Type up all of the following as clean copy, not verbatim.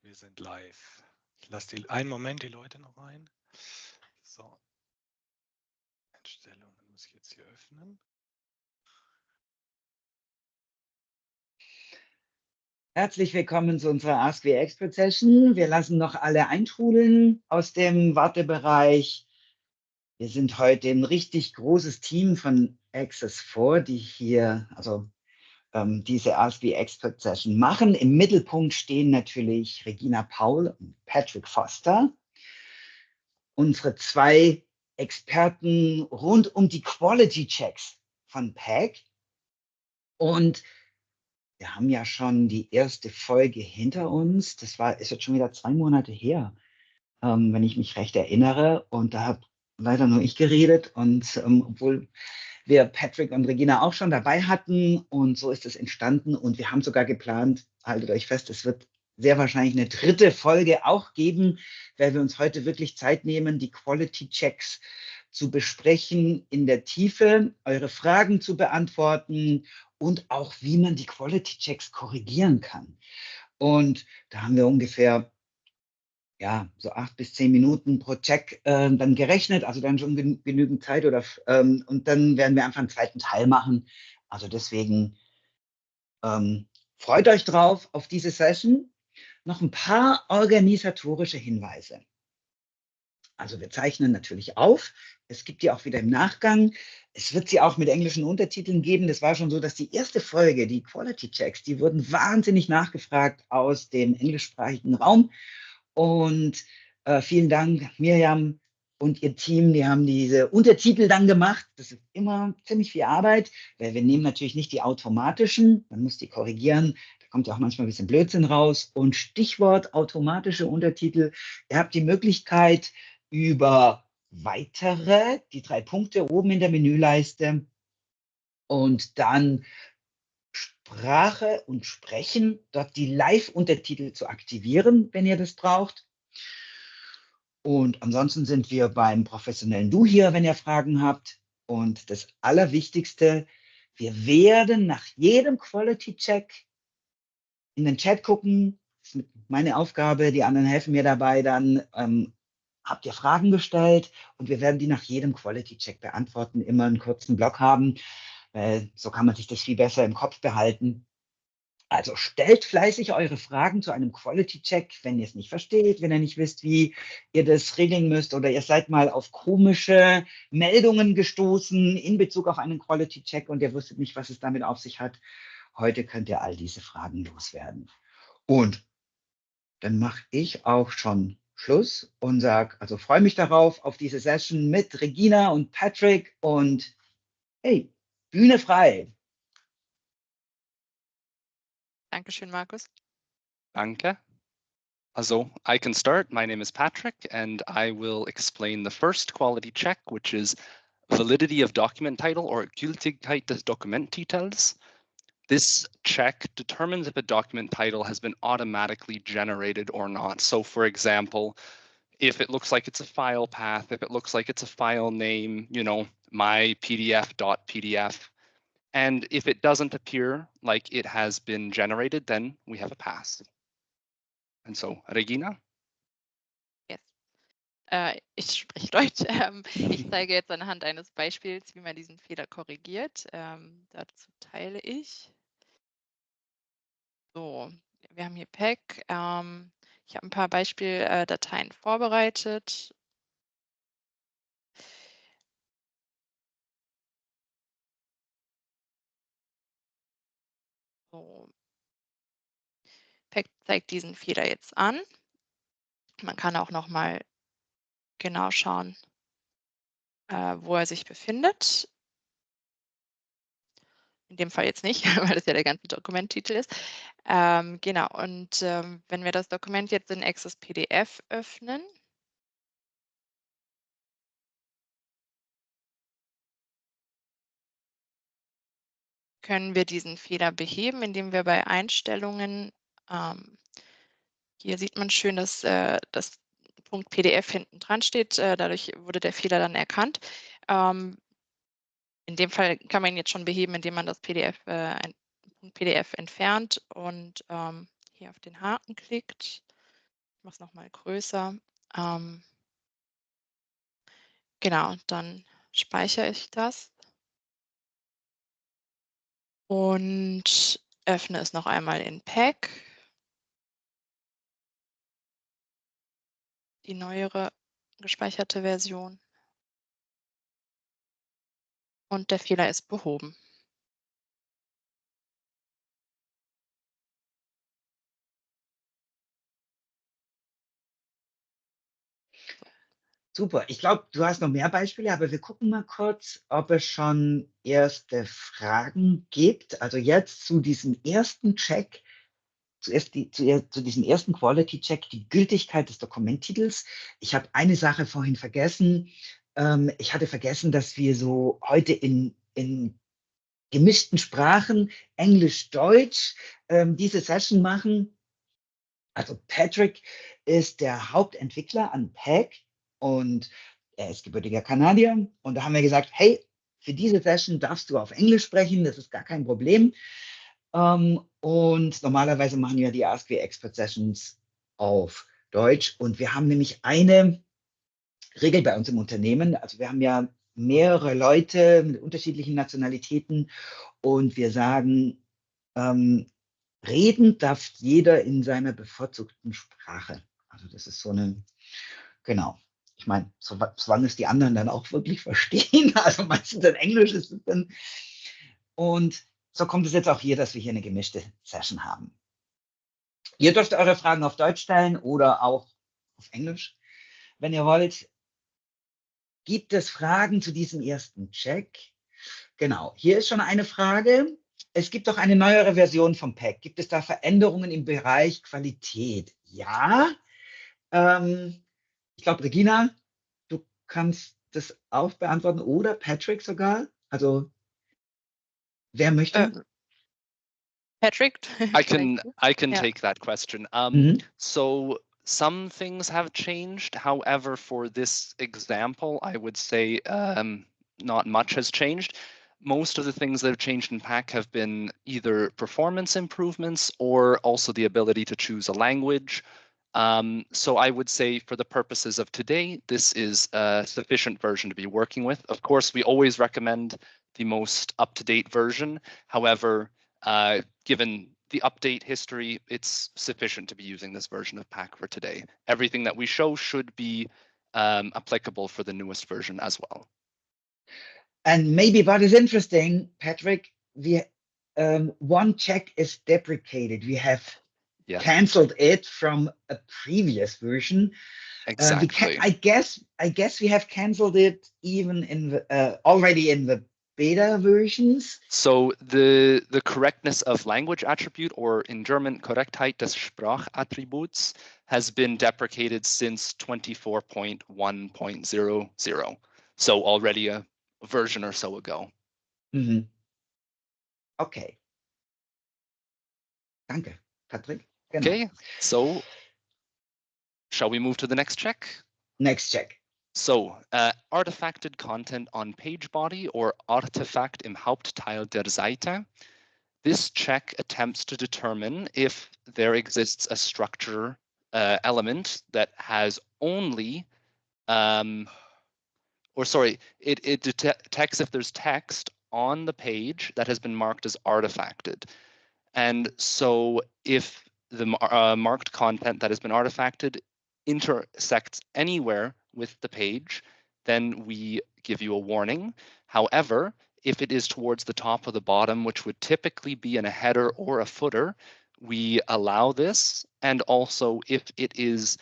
Wir sind live. Ich lasse einen Moment die Leute noch rein. So. Einstellungen muss ich jetzt hier öffnen. Herzlich willkommen zu unserer Ask the Expert Session. Wir lassen noch alle eintrudeln aus dem Wartebereich. Wir sind heute ein richtig großes Team von Access4, die hier diese Ask the Expert Session machen. Im Mittelpunkt stehen natürlich Regina Paul und Patrick Foster, unsere zwei Experten rund um die Quality Checks von PAG. Und wir haben ja schon die erste Folge hinter uns. Ist jetzt schon wieder 2 Monate her, wenn ich mich recht erinnere. Und da habe leider nur ich geredet. Und obwohl wir Patrick und Regina auch schon dabei hatten. Und so ist es entstanden. Und wir haben sogar geplant, haltet euch fest, es wird sehr wahrscheinlich eine 3. Folge auch geben, weil wir uns heute wirklich Zeit nehmen, die Quality Checks zu besprechen in der Tiefe, eure Fragen zu beantworten und auch, wie man die Quality Checks korrigieren kann. Und da haben wir ungefähr so 8 bis 10 Minuten pro Check dann gerechnet, also dann schon genügend Zeit und dann werden wir einfach einen zweiten Teil machen. Also deswegen freut euch drauf auf diese Session. Noch ein paar organisatorische Hinweise. Also wir zeichnen natürlich auf. Es gibt die auch wieder im Nachgang. Es wird sie auch mit englischen Untertiteln geben. Das war schon so, dass die erste Folge, die Quality Checks, die wurden wahnsinnig nachgefragt aus dem englischsprachigen Raum. Und vielen Dank, Mirjam und ihr Team, die haben diese Untertitel dann gemacht. Das ist immer ziemlich viel Arbeit, weil wir nehmen natürlich nicht die automatischen, man muss die korrigieren. Da kommt ja auch manchmal ein bisschen Blödsinn raus. Und Stichwort automatische Untertitel. Ihr habt die Möglichkeit, über weitere, die 3 Punkte oben in der Menüleiste und dann Sprache und Sprechen, dort die Live-Untertitel zu aktivieren, wenn ihr das braucht. Und ansonsten sind wir beim professionellen Du hier, wenn ihr Fragen habt. Und das Allerwichtigste, wir werden nach jedem Quality-Check in den Chat gucken. Das ist meine Aufgabe, die anderen helfen mir dabei dann. Habt ihr Fragen gestellt? Und wir werden die nach jedem Quality-Check beantworten, immer einen kurzen Block haben. So kann man sich das viel besser im Kopf behalten. Also stellt fleißig eure Fragen zu einem Quality-Check, wenn ihr es nicht versteht, wenn ihr nicht wisst, wie ihr das regeln müsst oder ihr seid mal auf komische Meldungen gestoßen in Bezug auf einen Quality-Check und ihr wusstet nicht, was es damit auf sich hat. Heute könnt ihr all diese Fragen loswerden. Und dann mache ich auch schon Schluss und sage, also freue mich darauf, auf diese Session mit Regina und Patrick und hey, Bühne frei. Dankeschön, Markus. Danke. Also, I can start. My name is Patrick, and I will explain the first quality check, which is validity of document title or Gültigkeit des Dokumenttitels. This check determines if a document title has been automatically generated or not. So, for example, if it looks like it's a file path, if it looks like it's a file name, my PDF.pdf, and if it doesn't appear like it has been generated, then we have a pass. And so, Regina? Yes. Ich spreche Deutsch. Ich zeige jetzt anhand eines Beispiels, wie man diesen Fehler korrigiert. Dazu teile ich. So, wir haben hier PAG. Ich habe ein paar Beispieldateien vorbereitet. So. PAG zeigt diesen Fehler jetzt an. Man kann auch noch mal genau schauen, wo er sich befindet. In dem Fall jetzt nicht, weil das ja der ganze Dokumenttitel ist. Genau, und wenn wir das Dokument jetzt in Access PDF öffnen, können wir diesen Fehler beheben, indem wir bei Einstellungen, hier sieht man schön, dass das Punkt PDF hinten dran steht. Dadurch wurde der Fehler dann erkannt. In dem Fall kann man ihn jetzt schon beheben, indem man das PDF, Punkt PDF entfernt und hier auf den Haken klickt. Ich mache es nochmal größer. Genau, dann speichere ich das und öffne es noch einmal in Pack, die neuere gespeicherte Version. Und der Fehler ist behoben. Super. Ich glaube, du hast noch mehr Beispiele, aber wir gucken mal kurz, ob es schon erste Fragen gibt. Also jetzt zu diesem ersten Check, zu diesem ersten Quality-Check, die Gültigkeit des Dokumenttitels. Ich habe eine Sache vorhin vergessen. Ich hatte vergessen, dass wir so heute in gemischten Sprachen, Englisch, Deutsch, diese Session machen. Also Patrick ist der Hauptentwickler an PAC und er ist gebürtiger Kanadier. Und da haben wir gesagt, hey, für diese Session darfst du auf Englisch sprechen, das ist gar kein Problem. Und normalerweise machen wir die Ask Me Expert Sessions auf Deutsch. Und wir haben nämlich eine Regel bei uns im Unternehmen. Also wir haben ja mehrere Leute mit unterschiedlichen Nationalitäten und wir sagen, reden darf jeder in seiner bevorzugten Sprache. Also das ist so eine, genau. Ich meine, solange es die anderen dann auch wirklich verstehen, also meistens in Englisch ist es dann. Und so kommt es jetzt auch hier, dass wir hier eine gemischte Session haben. Ihr dürft eure Fragen auf Deutsch stellen oder auch auf Englisch, wenn ihr wollt. Gibt es Fragen zu diesem ersten Check? Genau, hier ist schon eine Frage. Es gibt doch eine neuere Version vom Pack. Gibt es da Veränderungen im Bereich Qualität? Ja. Ich glaube, Regina, du kannst das auch beantworten oder Patrick sogar. Also, wer möchte? Patrick, I vielleicht can du? I can Ja. take that question. Mhm. So some things have changed. However, for this example, I would say not much has changed. Most of the things that have changed in PAC have been either performance improvements or also the ability to choose a language. So I would say for the purposes of today, this is a sufficient version to be working with. Of course, we always recommend the most up-to-date version. However, given the update history, it's sufficient to be using this version of PAC for today. Everything that we show should be applicable for the newest version as well. And maybe what is interesting, Patrick, one check is deprecated. We have canceled it from a previous version. Exactly. I guess we have canceled it even in the, already in the beta versions. So the correctness of language attribute, or in German Korrektheit des Sprachattributs, has been deprecated since 24.1.00. So already a version or so ago. Mhm. Okay. Danke, Patrick. Genau. Okay, so shall we move to the next check? Next check. So, artifacted content on page body or Artefakt im Hauptteil der Seite. This check attempts to determine if there exists a structure element that has only, it detects if there's text on the page that has been marked as artifacted. And so if the marked content that has been artifacted intersects anywhere with the page, then we give you a warning. However, if it is towards the top or the bottom, which would typically be in a header or a footer, we allow this. And also if it is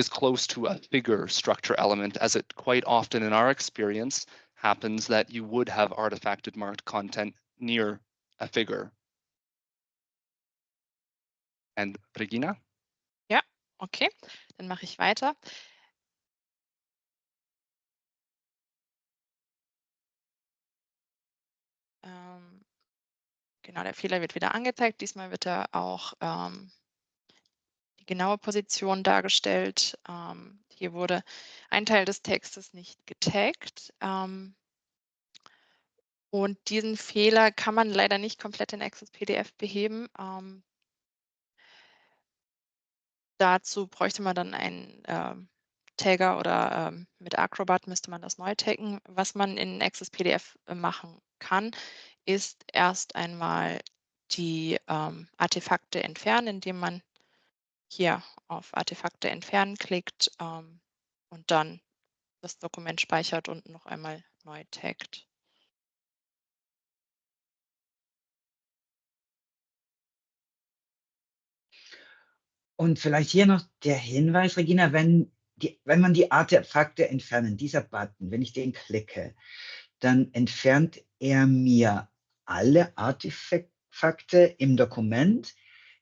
close to a figure structure element, as it quite often in our experience happens that you would have artifacted marked content near a figure. And Regina? Ja, okay, dann mache ich weiter. Genau, der Fehler wird wieder angezeigt. Diesmal wird er auch die genaue Position dargestellt. Hier wurde ein Teil des Textes nicht getaggt. Und diesen Fehler kann man leider nicht komplett in Access PDF beheben. Dazu bräuchte man dann einen Tagger oder mit Acrobat müsste man das neu taggen. Was man in Access PDF machen kann, ist erst einmal die Artefakte entfernen, indem man hier auf Artefakte entfernen klickt und dann das Dokument speichert und noch einmal neu taggt. Und vielleicht hier noch der Hinweis, Regina, wenn man die Artefakte entfernen, dieser Button, wenn ich den klicke, dann entfernt er mir alle Artefakte im Dokument.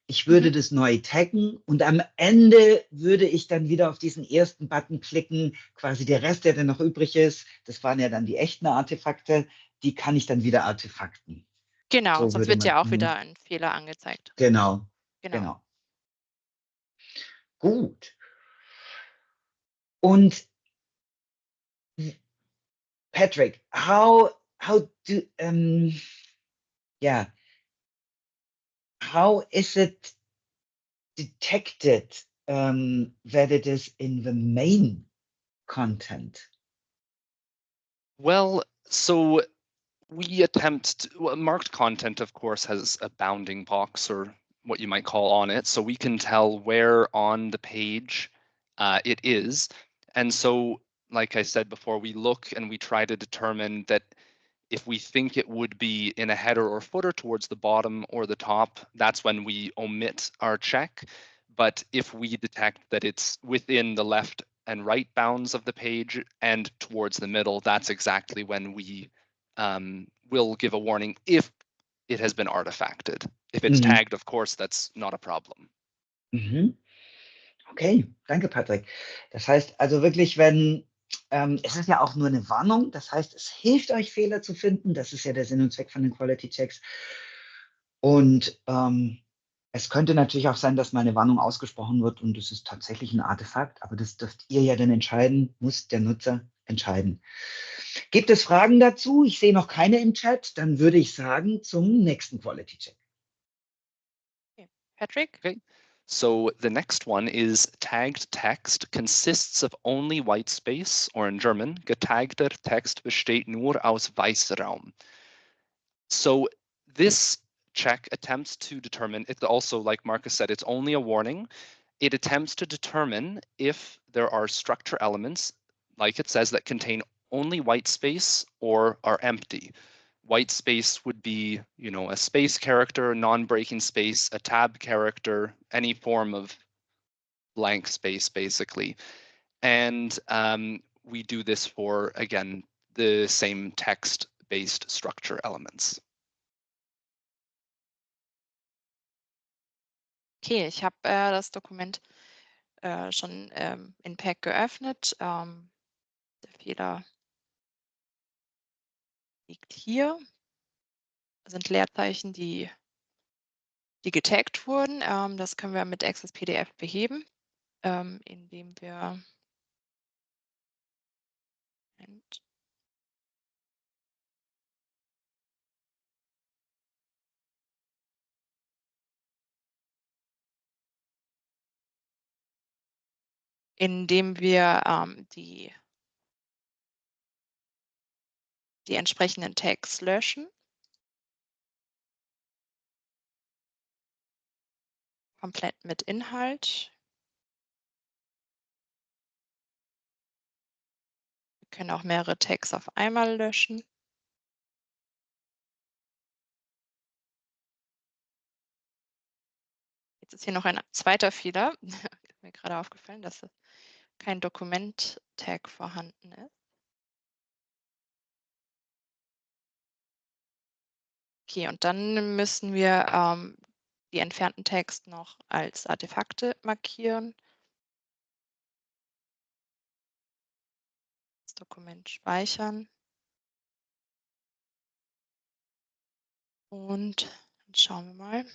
Ich würde das neu taggen und am Ende würde ich dann wieder auf diesen ersten Button klicken. Quasi der Rest, der dann noch übrig ist, das waren ja dann die echten Artefakte, die kann ich dann wieder artefakten. Genau, So sonst würde wird ja man. auch wieder ein Fehler angezeigt. Genau. Genau. Genau. Gut. Und Patrick, how is it detected that it is in the main content? Well, so we attempt to, well, marked content, of course, has a bounding box or what you might call on it, so we can tell where on the page it is. And so, like I said before, we look and we try to determine that if we think it would be in a header or footer towards the bottom or the top, that's when we omit our check. But if we detect that it's within the left and right bounds of the page and towards the middle, that's exactly when we will give a warning if it has been artifacted. If it's tagged, of course, that's not a problem. Okay, danke, Patrick. Das heißt also wirklich, wenn es ist ja auch nur eine Warnung, das heißt, es hilft euch, Fehler zu finden. Das ist ja der Sinn und Zweck von den Quality Checks. Und es könnte natürlich auch sein, dass mal eine Warnung ausgesprochen wird und es ist tatsächlich ein Artefakt, aber das dürft ihr ja dann entscheiden, muss der Nutzer entscheiden. Gibt es Fragen dazu? Ich sehe noch keine im Chat. Dann würde ich sagen, zum nächsten Quality Check. Okay. Patrick? Okay. So the next one is tagged text consists of only white space, or in German, getagter Text besteht nur aus Weißraum. So this check attempts to determine, it's also, like Marcus said, it's only a warning. It attempts to determine if there are structure elements, like it says, that contain only white space or are empty. White space would be, you know, a space character, a non-breaking space, a tab character, any form of blank space, basically. And we do this for, again, the same text-based structure elements. Okay, ich habe das Dokument schon in Pack geöffnet. Der Fehler liegt hier. Das sind Leerzeichen, die getaggt wurden. Das können wir mit Access PDF beheben, indem wir die entsprechenden Tags löschen. Komplett mit Inhalt. Wir können auch mehrere Tags auf einmal löschen. Jetzt ist hier noch ein zweiter Fehler. Ist mir gerade aufgefallen, dass kein Dokument-Tag vorhanden ist. Okay, und dann müssen wir die entfernten Tags noch als Artefakte markieren. Das Dokument speichern. Und dann schauen wir mal.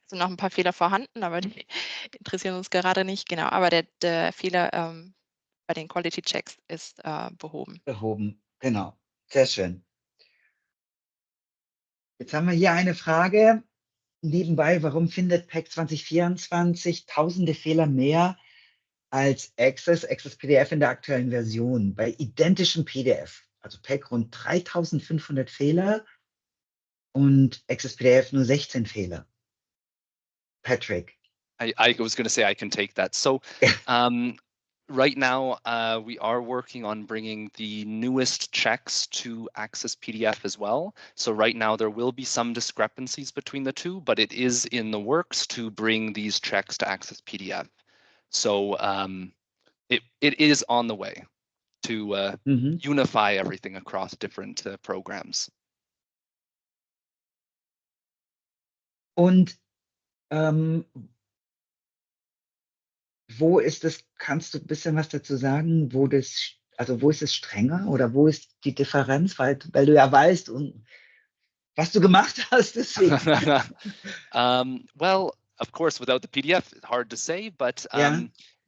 Es sind noch ein paar Fehler vorhanden, aber die interessieren uns gerade nicht. Genau, aber der Fehler bei den Quality Checks ist behoben. Behoben, genau. Sehr schön. Jetzt haben wir hier eine Frage nebenbei. Warum findet PEC 2024 tausende Fehler mehr als Access PDF in der aktuellen Version? Bei identischem PDF, also PEC rund 3500 Fehler und Access PDF nur 16 Fehler. Patrick. I was going to say I can take that. So right now, we are working on bringing the newest checks to Access PDF as well. So right now, there will be some discrepancies between the two, but it is in the works to bring these checks to Access PDF. So it is on the way to unify everything across different programs. Und wo ist es, kannst du ein bisschen was dazu sagen, wo ist es strenger oder wo ist die Differenz, weil du ja weißt, was du gemacht hast, deswegen. Well, of course, without the PDF, it's hard to say, but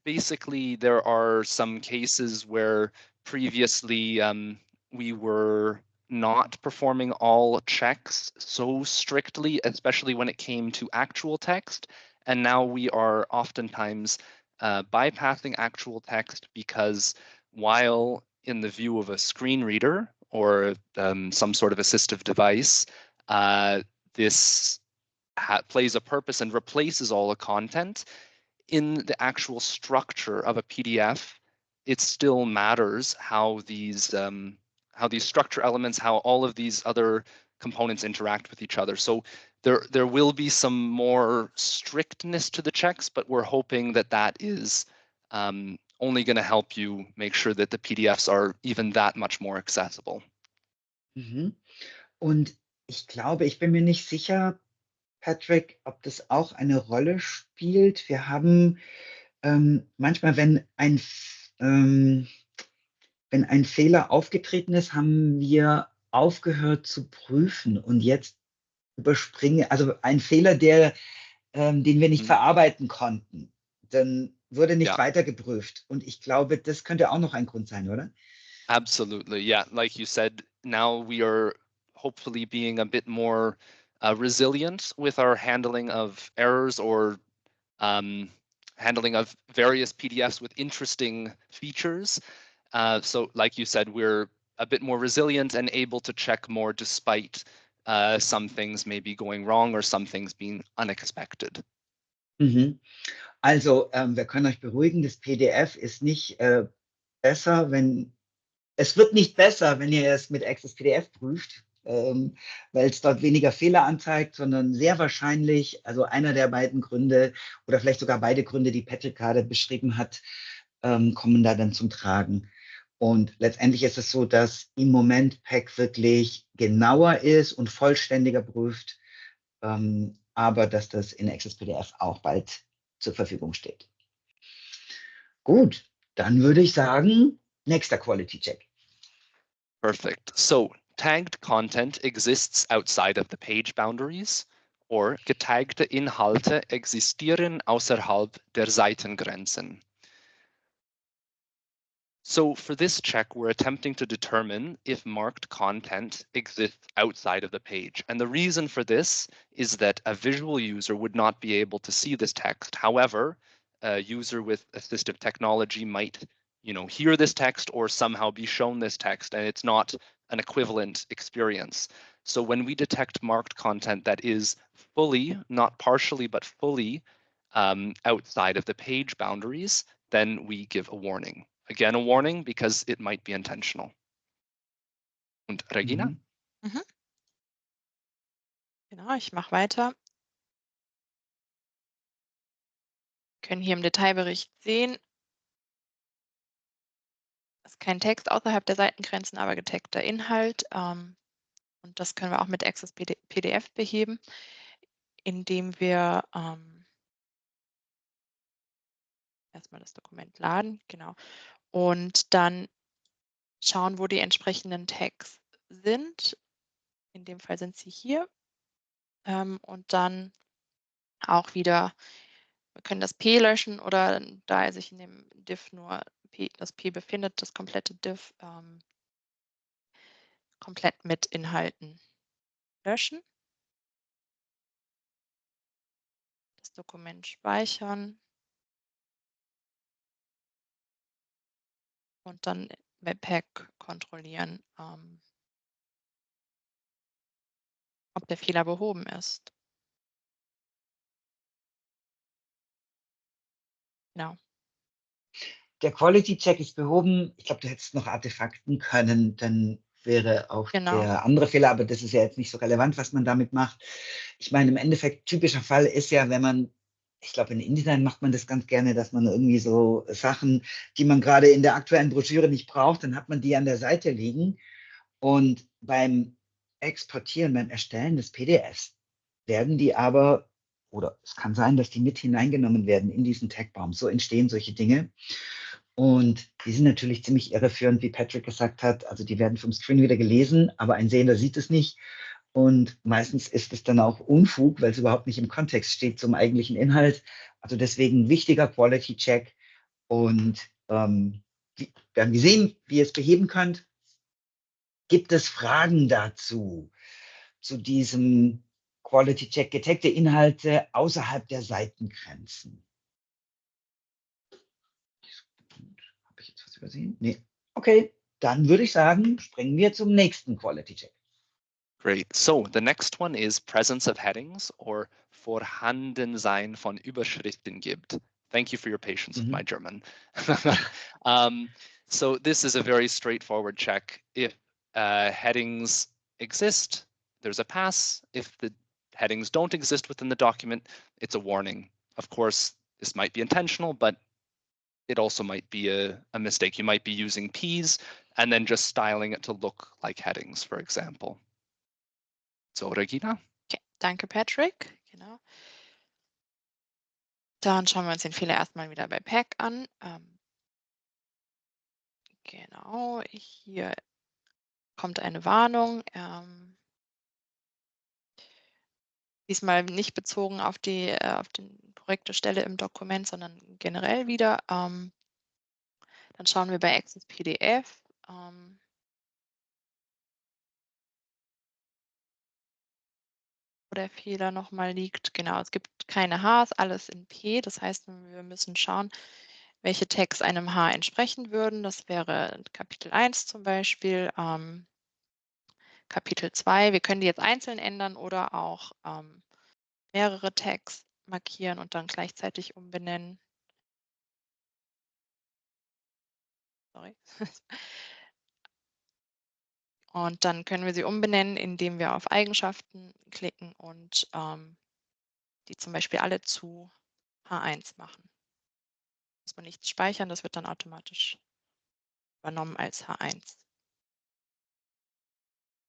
basically there are some cases where previously we were not performing all checks so strictly, especially when it came to actual text. And now we are oftentimes bypassing actual text because while in the view of a screen reader or some sort of assistive device, this plays a purpose and replaces all the content, in the actual structure of a PDF, it still matters how these structure elements, how all of these other components interact with each other. So there will be some more strictness to the checks, but we're hoping that is only going to help you make sure that the PDFs are even that much more accessible. Und ich glaube, ich bin mir nicht sicher, Patrick, ob das auch eine Rolle spielt. Wir haben manchmal, wenn ein Fehler aufgetreten ist, haben wir aufgehört zu prüfen und jetzt überspringen, also ein Fehler, den wir nicht verarbeiten konnten, dann wurde nicht weiter geprüft. Und ich glaube, das könnte auch noch ein Grund sein, oder? Absolutely, yeah. Like you said, now we are hopefully being a bit more resilient with our handling of errors or handling of various PDFs with interesting features. So like you said, we're a bit more resilient and able to check more despite some things maybe going wrong or some things being unexpected. Also, wir können euch beruhigen, das PDF ist nicht besser, es wird nicht besser, wenn ihr es mit Access PDF prüft, weil es dort weniger Fehler anzeigt, sondern sehr wahrscheinlich, also einer der beiden Gründe oder vielleicht sogar beide Gründe, die Patrick gerade beschrieben hat, kommen da dann zum Tragen. Und letztendlich ist es so, dass im Moment PEC wirklich genauer ist und vollständiger prüft, aber dass das in Access PDF auch bald zur Verfügung steht. Gut, dann würde ich sagen, nächster Quality Check. Perfect. So tagged content exists outside of the page boundaries, or getaggte Inhalte existieren außerhalb der Seitengrenzen. So for this check, we're attempting to determine if marked content exists outside of the page. And the reason for this is that a visual user would not be able to see this text. However, a user with assistive technology might, hear this text or somehow be shown this text, and it's not an equivalent experience. So when we detect marked content that is fully, not partially, but fully outside of the page boundaries, then we give a warning. Again, a warning because it might be intentional. Und Regina? Genau, ich mache weiter. Wir können hier im Detailbericht sehen, es ist kein Text außerhalb der Seitengrenzen, aber getaggter Inhalt. Und das können wir auch mit Access PDF beheben, indem wir erstmal das Dokument laden, genau, und dann schauen, wo die entsprechenden Tags sind. In dem Fall sind sie hier. Und dann auch wieder, wir können das P löschen oder da sich in dem Div nur das P befindet, das komplette Div komplett mit Inhalten löschen. Dokument speichern und dann Webpack kontrollieren, ob der Fehler behoben ist. Genau. Der Quality Check ist behoben. Ich glaube, du hättest noch Artefakten können, dann wäre auch Genau. der andere Fehler, aber das ist ja jetzt nicht so relevant, was man damit macht. Ich meine, im Endeffekt, typischer Fall ist ja, wenn man, ich glaube, in InDesign macht man das ganz gerne, dass man irgendwie so Sachen, die man gerade in der aktuellen Broschüre nicht braucht, dann hat man die an der Seite liegen. Und beim Exportieren, beim Erstellen des PDFs werden die aber, oder es kann sein, dass die mit hineingenommen werden in diesen Tagbaum. So entstehen solche Dinge. Und die sind natürlich ziemlich irreführend, wie Patrick gesagt hat. Also die werden vom Screen wieder gelesen, aber ein Sehender sieht es nicht. Und meistens ist es dann auch Unfug, weil es überhaupt nicht im Kontext steht zum eigentlichen Inhalt. Also deswegen wichtiger Quality Check. Und wir haben gesehen, wie ihr es beheben könnt. Gibt es Fragen dazu, zu diesem Quality Check, getagte Inhalte außerhalb der Seitengrenzen? Habe ich jetzt was übersehen? Nee. Okay, dann würde ich sagen, springen wir zum nächsten Quality Check. Great. So the next one is presence of headings or Vorhandensein von Überschriften gibt. Thank you for your patience with my German. So this is a very straightforward check. If headings exist, there's a pass. If the headings don't exist within the document, it's a warning. Of course, this might be intentional, but it also might be a mistake. You might be using Ps and then just styling it to look like headings, for example. So, Regina? Okay, danke, Patrick. Genau. Dann schauen wir uns den Fehler erstmal wieder bei Pack an. Genau, hier kommt eine Warnung. Diesmal nicht bezogen auf die korrekte Stelle im Dokument, sondern generell wieder. Dann schauen wir bei Access PDF. Wo der Fehler nochmal liegt. Genau, es gibt keine Hs, alles in P. Das heißt, wir müssen schauen, welche Tags einem H entsprechen würden. Das wäre Kapitel 1 zum Beispiel, Kapitel 2. Wir können die jetzt einzeln ändern oder auch mehrere Tags markieren und dann gleichzeitig umbenennen. Sorry. Und dann können wir sie umbenennen, indem wir auf Eigenschaften klicken und die zum Beispiel alle zu H1 machen. Muss man nichts speichern, das wird dann automatisch übernommen als H1.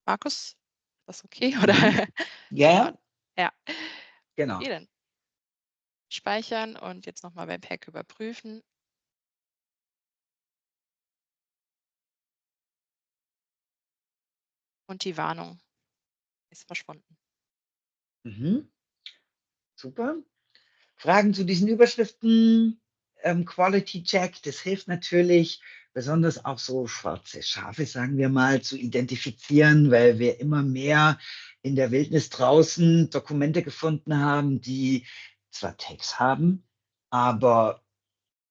Markus, ist das okay? Oder? Ja, Ja. genau. Okay, dann speichern und jetzt nochmal beim Pack überprüfen. Und die Warnung ist verschwunden. Super. Fragen zu diesen Überschriften, Quality Check, das hilft natürlich, besonders auch so schwarze Schafe, sagen wir mal, zu identifizieren, weil wir immer mehr in der Wildnis draußen Dokumente gefunden haben, die zwar Tags haben, aber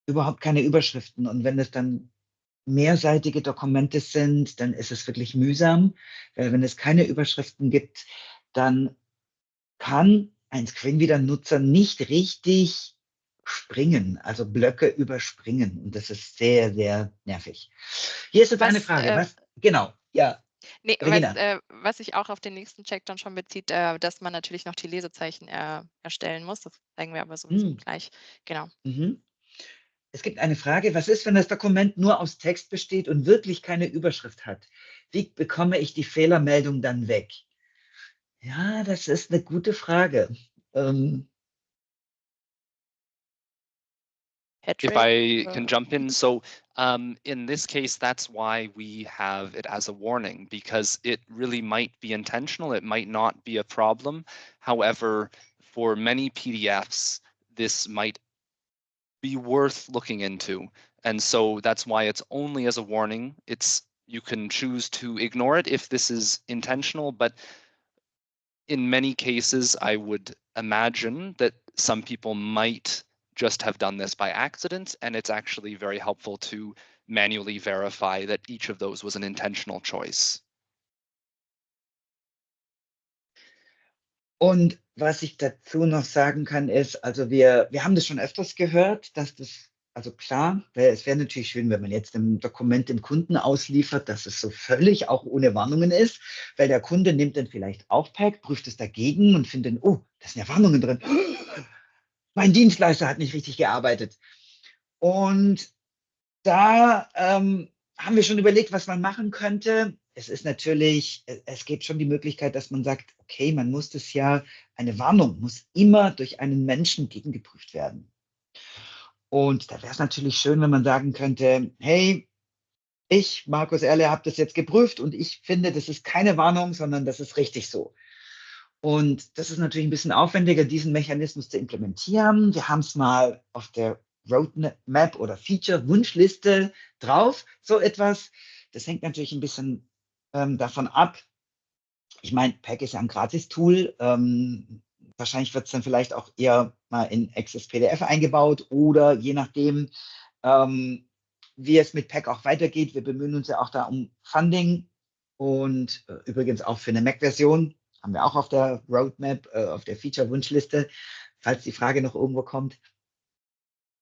überhaupt keine Überschriften. Und wenn es dann mehrseitige Dokumente sind, dann ist es wirklich mühsam, weil wenn es keine Überschriften gibt, dann kann ein Screenreader-Nutzer nicht richtig springen, also Blöcke überspringen. Und das ist sehr, sehr nervig. Hier ist jetzt eine Frage. Was? Genau, ja. Nee, Regina. was sich auch auf den nächsten Check dann schon bezieht, dass man natürlich noch die Lesezeichen erstellen muss. Das zeigen wir aber sowieso gleich. Genau. Es gibt eine Frage, was ist, wenn das Dokument nur aus Text besteht und wirklich keine Überschrift hat? Wie bekomme ich die Fehlermeldung dann weg? Ja, das ist eine gute Frage. If I can jump in. So in this case, that's why we have it as a warning, because it really might be intentional. It might not be a problem. However, for many PDFs, this might be worth looking into. And so that's why it's only as a warning. You can choose to ignore it if this is intentional, but in many cases, I would imagine that some people might just have done this by accident, and it's actually very helpful to manually verify that each of those was an intentional choice. Und was ich dazu noch sagen kann, ist, also wir haben das schon öfters gehört, dass das, also klar, es wäre natürlich schön, wenn man jetzt ein Dokument dem Kunden ausliefert, dass es so völlig auch ohne Warnungen ist, weil der Kunde nimmt dann vielleicht auch PAC, prüft es dagegen und findet, oh, da sind ja Warnungen drin. Mein Dienstleister hat nicht richtig gearbeitet. Und da haben wir schon überlegt, was man machen könnte. Es ist natürlich, es gibt schon die Möglichkeit, dass man sagt, okay, man muss das ja, eine Warnung muss immer durch einen Menschen gegengeprüft werden. Und da wäre es natürlich schön, wenn man sagen könnte, hey, ich, Markus Erle, habe das jetzt geprüft und ich finde, das ist keine Warnung, sondern das ist richtig so. Und das ist natürlich ein bisschen aufwendiger, diesen Mechanismus zu implementieren. Wir haben es mal auf der Roadmap oder Feature-Wunschliste drauf, so etwas. Das hängt natürlich ein bisschen davon ab. Ich meine, PAC ist ja ein Gratis-Tool. Wahrscheinlich wird es dann vielleicht auch eher mal in Access PDF eingebaut oder je nachdem, wie es mit PAC auch weitergeht. Wir bemühen uns ja auch da um Funding und übrigens auch für eine Mac-Version haben wir auch auf der Roadmap, auf der Feature-Wunschliste, falls die Frage noch irgendwo kommt.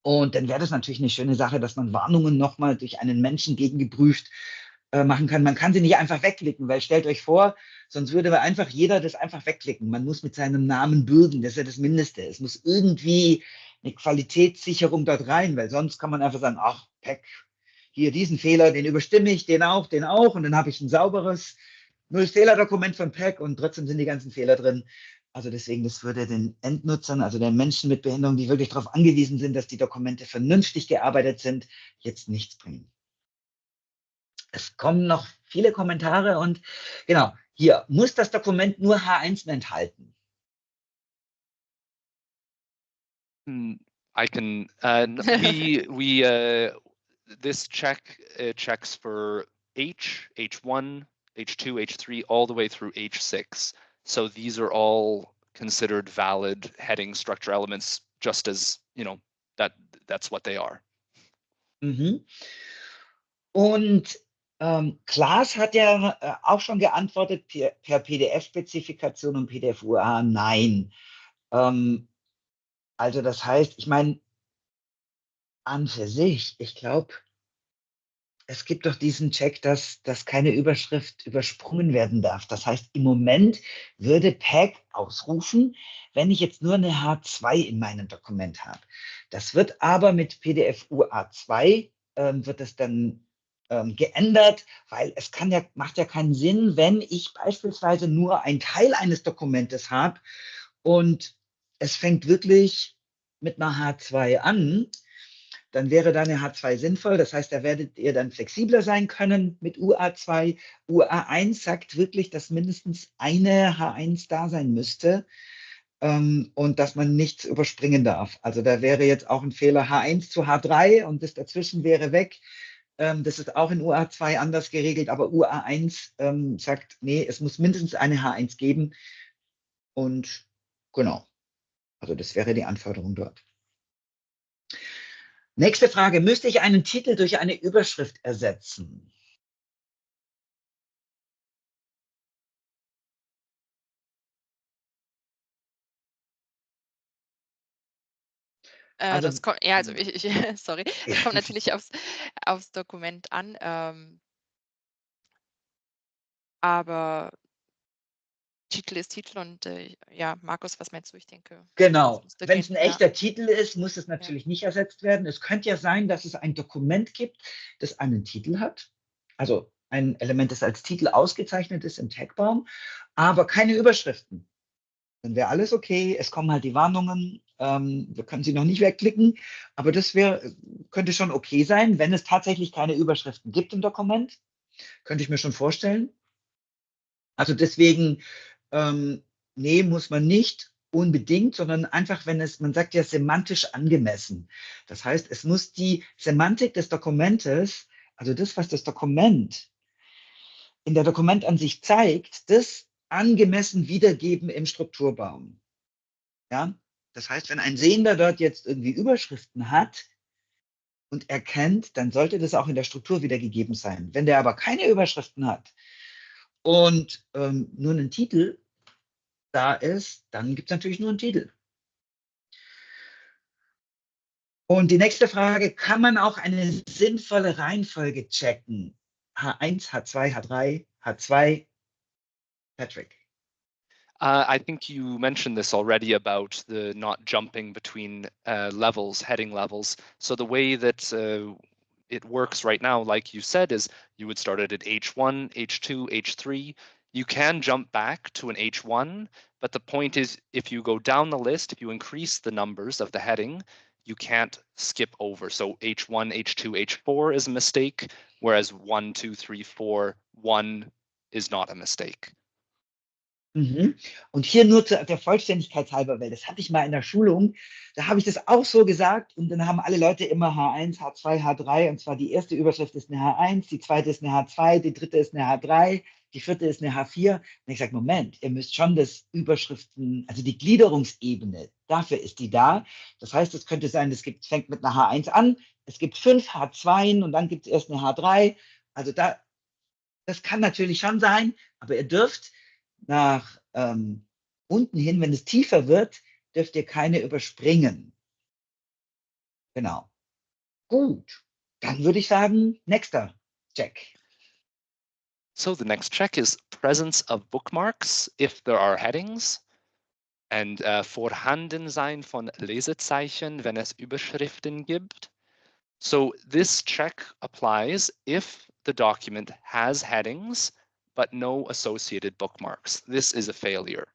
Und dann wäre das natürlich eine schöne Sache, dass man Warnungen nochmal durch einen Menschen gegengeprüft machen kann. Man kann sie nicht einfach wegklicken, weil stellt euch vor, sonst würde einfach jeder das einfach wegklicken. Man muss mit seinem Namen bürgen, das ist ja das Mindeste. Es muss irgendwie eine Qualitätssicherung dort rein, weil sonst kann man einfach sagen, ach, PAC, hier diesen Fehler, den überstimme ich, den auch, und dann habe ich ein sauberes Null-Fehler-Dokument von PAC und trotzdem sind die ganzen Fehler drin. Also deswegen, das würde den Endnutzern, also den Menschen mit Behinderung, die wirklich darauf angewiesen sind, dass die Dokumente vernünftig gearbeitet sind, jetzt nichts bringen. Es kommen noch viele Kommentare und genau, hier, muss das Dokument nur H1 enthalten? I can, this check checks for H1, H2, H3, all the way through H6. So these are all considered valid heading structure elements, just as, that's what they are. Mhm. Und Klaas hat ja auch schon geantwortet per PDF-Spezifikation und PDF-UA, nein. Also das heißt, ich meine, an für sich, ich glaube, es gibt doch diesen Check, dass keine Überschrift übersprungen werden darf. Das heißt, im Moment würde PAC ausrufen, wenn ich jetzt nur eine H2 in meinem Dokument habe. Das wird aber mit PDF-UA2 wird es dann geändert, weil es macht ja keinen Sinn, wenn ich beispielsweise nur einen Teil eines Dokumentes habe und es fängt wirklich mit einer H2 an, dann wäre da eine H2 sinnvoll. Das heißt, da werdet ihr dann flexibler sein können mit UA2. UA1 sagt wirklich, dass mindestens eine H1 da sein müsste und dass man nichts überspringen darf. Also da wäre jetzt auch ein Fehler H1 zu H3 und das dazwischen wäre weg. Das ist auch in UA2 anders geregelt, aber UA1 sagt, nee, es muss mindestens eine H1 geben. Und genau, also das wäre die Anforderung dort. Nächste Frage, müsste ich einen Titel durch eine Überschrift ersetzen? Also, das kommt, ja, also sorry, das kommt natürlich aufs Dokument an, aber Titel ist Titel und ja, Markus, was meinst du? Ich denke, genau, müsste wenn es gehen, ein echter Titel ist, muss es natürlich nicht ersetzt werden. Es könnte ja sein, dass es ein Dokument gibt, das einen Titel hat, also ein Element, das als Titel ausgezeichnet ist im Tagbaum, aber keine Überschriften. Dann wäre alles okay, es kommen halt die Warnungen, wir können sie noch nicht wegklicken, aber das könnte schon okay sein, wenn es tatsächlich keine Überschriften gibt im Dokument, könnte ich mir schon vorstellen. Also deswegen, nee, muss man nicht unbedingt, sondern einfach, wenn man sagt ja semantisch angemessen. Das heißt, es muss die Semantik des Dokumentes, also das, was das Dokument in der Dokumentansicht zeigt, das angemessen wiedergeben im Strukturbaum. Ja, Das heißt, wenn ein Sehender dort jetzt irgendwie Überschriften hat und erkennt, dann sollte das auch in der Struktur wiedergegeben sein. Wenn der aber keine Überschriften hat und nur einen Titel da ist, dann gibt es natürlich nur einen Titel. Und die nächste Frage, kann man auch eine sinnvolle Reihenfolge checken? H1, H2, H3, H2, Patrick. I think you mentioned this already about the not jumping between levels, heading levels. So the way that it works right now, like you said, is you would start it at H1, H2, H3. You can jump back to an H1, but the point is if you go down the list, if you increase the numbers of the heading, you can't skip over. So H1, H2, H4 is a mistake, whereas 1, 2, 3, 4, 1 is not a mistake. Mhm. Und hier nur der Vollständigkeit halber, weil das hatte ich mal in der Schulung, da habe ich das auch so gesagt und dann haben alle Leute immer H1, H2, H3 und zwar die erste Überschrift ist eine H1, die zweite ist eine H2, die dritte ist eine H3, die vierte ist eine H4. Und ich sage, Moment, ihr müsst schon das Überschriften, also die Gliederungsebene, dafür ist die da. Das heißt, es könnte sein, fängt mit einer H1 an, es gibt 5 H2 und dann gibt es erst eine H3. Also das kann natürlich schon sein, aber ihr dürft nach unten hin, wenn es tiefer wird, dürft ihr keine überspringen. Genau. Gut. Dann würde ich sagen, nächster Check. So the next check is presence of bookmarks if there are headings and Vorhandensein von Lesezeichen, wenn es Überschriften gibt. So this check applies if the document has headings but no associated bookmarks. This is a failure.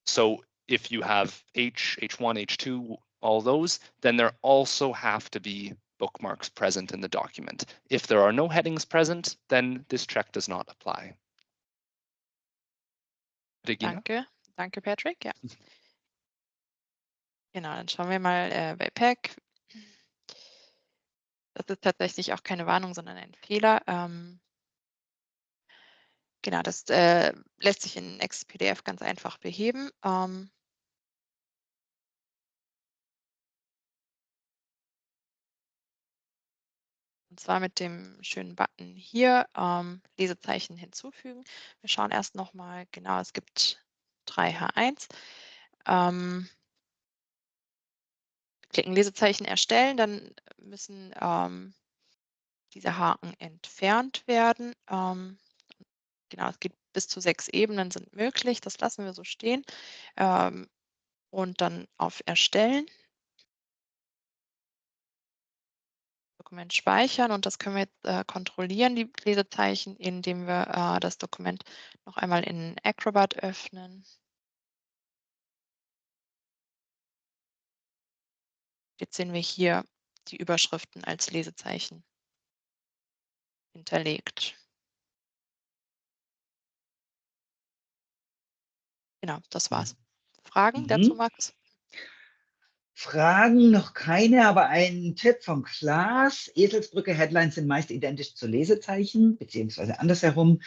So if you have H1, H2, all those, then there also have to be bookmarks present in the document. If there are no headings present, then this check does not apply. Regina? Danke Patrick. Ja. Genau, dann schauen wir mal bei PEC. Das ist tatsächlich auch keine Warnung, sondern ein Fehler. Genau, das lässt sich in XPDF ganz einfach beheben. Und zwar mit dem schönen Button hier, Lesezeichen hinzufügen. Wir schauen erst nochmal, genau, es gibt 3 H1. Klicken Lesezeichen erstellen, dann müssen diese Haken entfernt werden. Genau, es geht bis zu 6 Ebenen sind möglich, das lassen wir so stehen. Und dann auf Erstellen. Dokument speichern und das können wir jetzt kontrollieren, die Lesezeichen, indem wir das Dokument noch einmal in Acrobat öffnen. Jetzt sehen wir hier die Überschriften als Lesezeichen hinterlegt. Genau, das war's. Fragen dazu, Markus? Fragen noch keine, aber ein Tipp von Klaas. Eselsbrücke Headlines sind meist identisch zu Lesezeichen, beziehungsweise andersherum.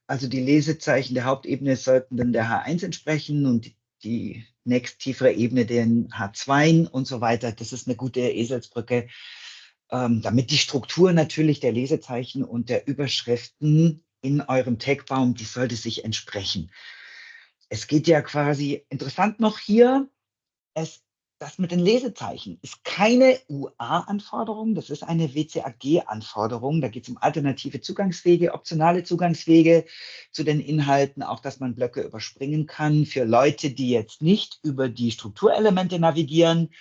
Also die Lesezeichen der Hauptebene sollten dann der H1 entsprechen und die nächsttiefere Ebene den H2 und so weiter. Das ist eine gute Eselsbrücke, damit die Struktur natürlich der Lesezeichen und der Überschriften in eurem Tagbaum, die sollte sich entsprechen. Es geht ja quasi, interessant noch hier, das mit den Lesezeichen ist keine UA-Anforderung, das ist eine WCAG-Anforderung. Da geht es um alternative Zugangswege, optionale Zugangswege zu den Inhalten, auch dass man Blöcke überspringen kann für Leute, die jetzt nicht über die Strukturelemente navigieren.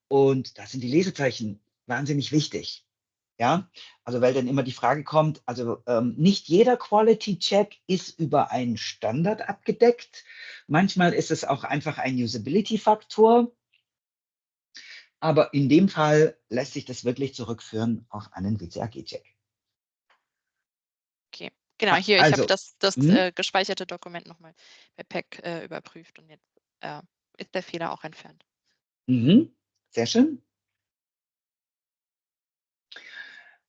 Und da sind die Lesezeichen wahnsinnig wichtig. Ja, also weil dann immer die Frage kommt, also nicht jeder Quality-Check ist über einen Standard abgedeckt. Manchmal ist es auch einfach ein Usability-Faktor. Aber in dem Fall lässt sich das wirklich zurückführen auf einen WCAG-Check. Okay, genau, hier, ich habe das gespeicherte Dokument nochmal bei PEC überprüft und jetzt ist der Fehler auch entfernt. Sehr schön.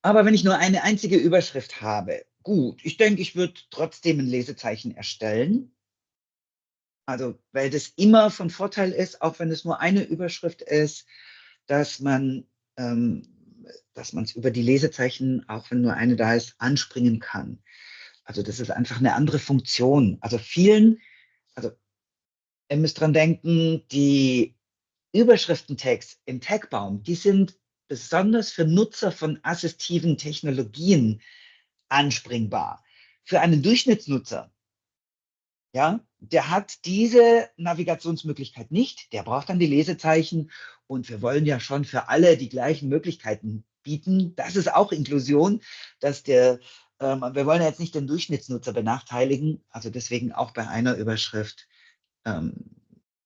Aber wenn ich nur eine einzige Überschrift habe, gut, ich denke, ich würde trotzdem ein Lesezeichen erstellen. Also, weil das immer von Vorteil ist, auch wenn es nur eine Überschrift ist, dass man es über die Lesezeichen, auch wenn nur eine da ist, anspringen kann. Also das ist einfach eine andere Funktion. Also ihr müsst dran denken, die Überschriftentags im Tagbaum, die sind besonders für Nutzer von assistiven Technologien anspringbar. Für einen Durchschnittsnutzer, ja, der hat diese Navigationsmöglichkeit nicht, der braucht dann die Lesezeichen und wir wollen ja schon für alle die gleichen Möglichkeiten bieten. Das ist auch Inklusion, dass wir wollen ja jetzt nicht den Durchschnittsnutzer benachteiligen, also deswegen auch bei einer Überschrift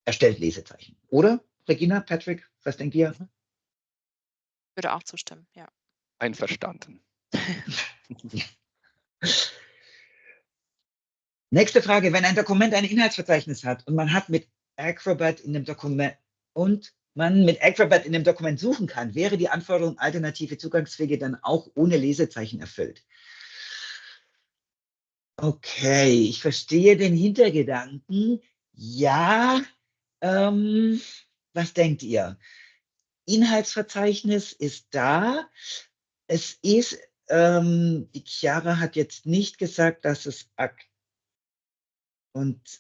erstellt Lesezeichen. Oder, Regina, Patrick, was denkt ihr? Würde auch zustimmen, ja. Einverstanden. Nächste Frage, wenn ein Dokument ein Inhaltsverzeichnis hat und man hat mit Acrobat in dem Dokument suchen kann, wäre die Anforderung alternative Zugangswege dann auch ohne Lesezeichen erfüllt. Okay, ich verstehe den Hintergedanken. Ja, was denkt ihr? Inhaltsverzeichnis ist da. Es ist, die Chiara hat jetzt nicht gesagt, dass es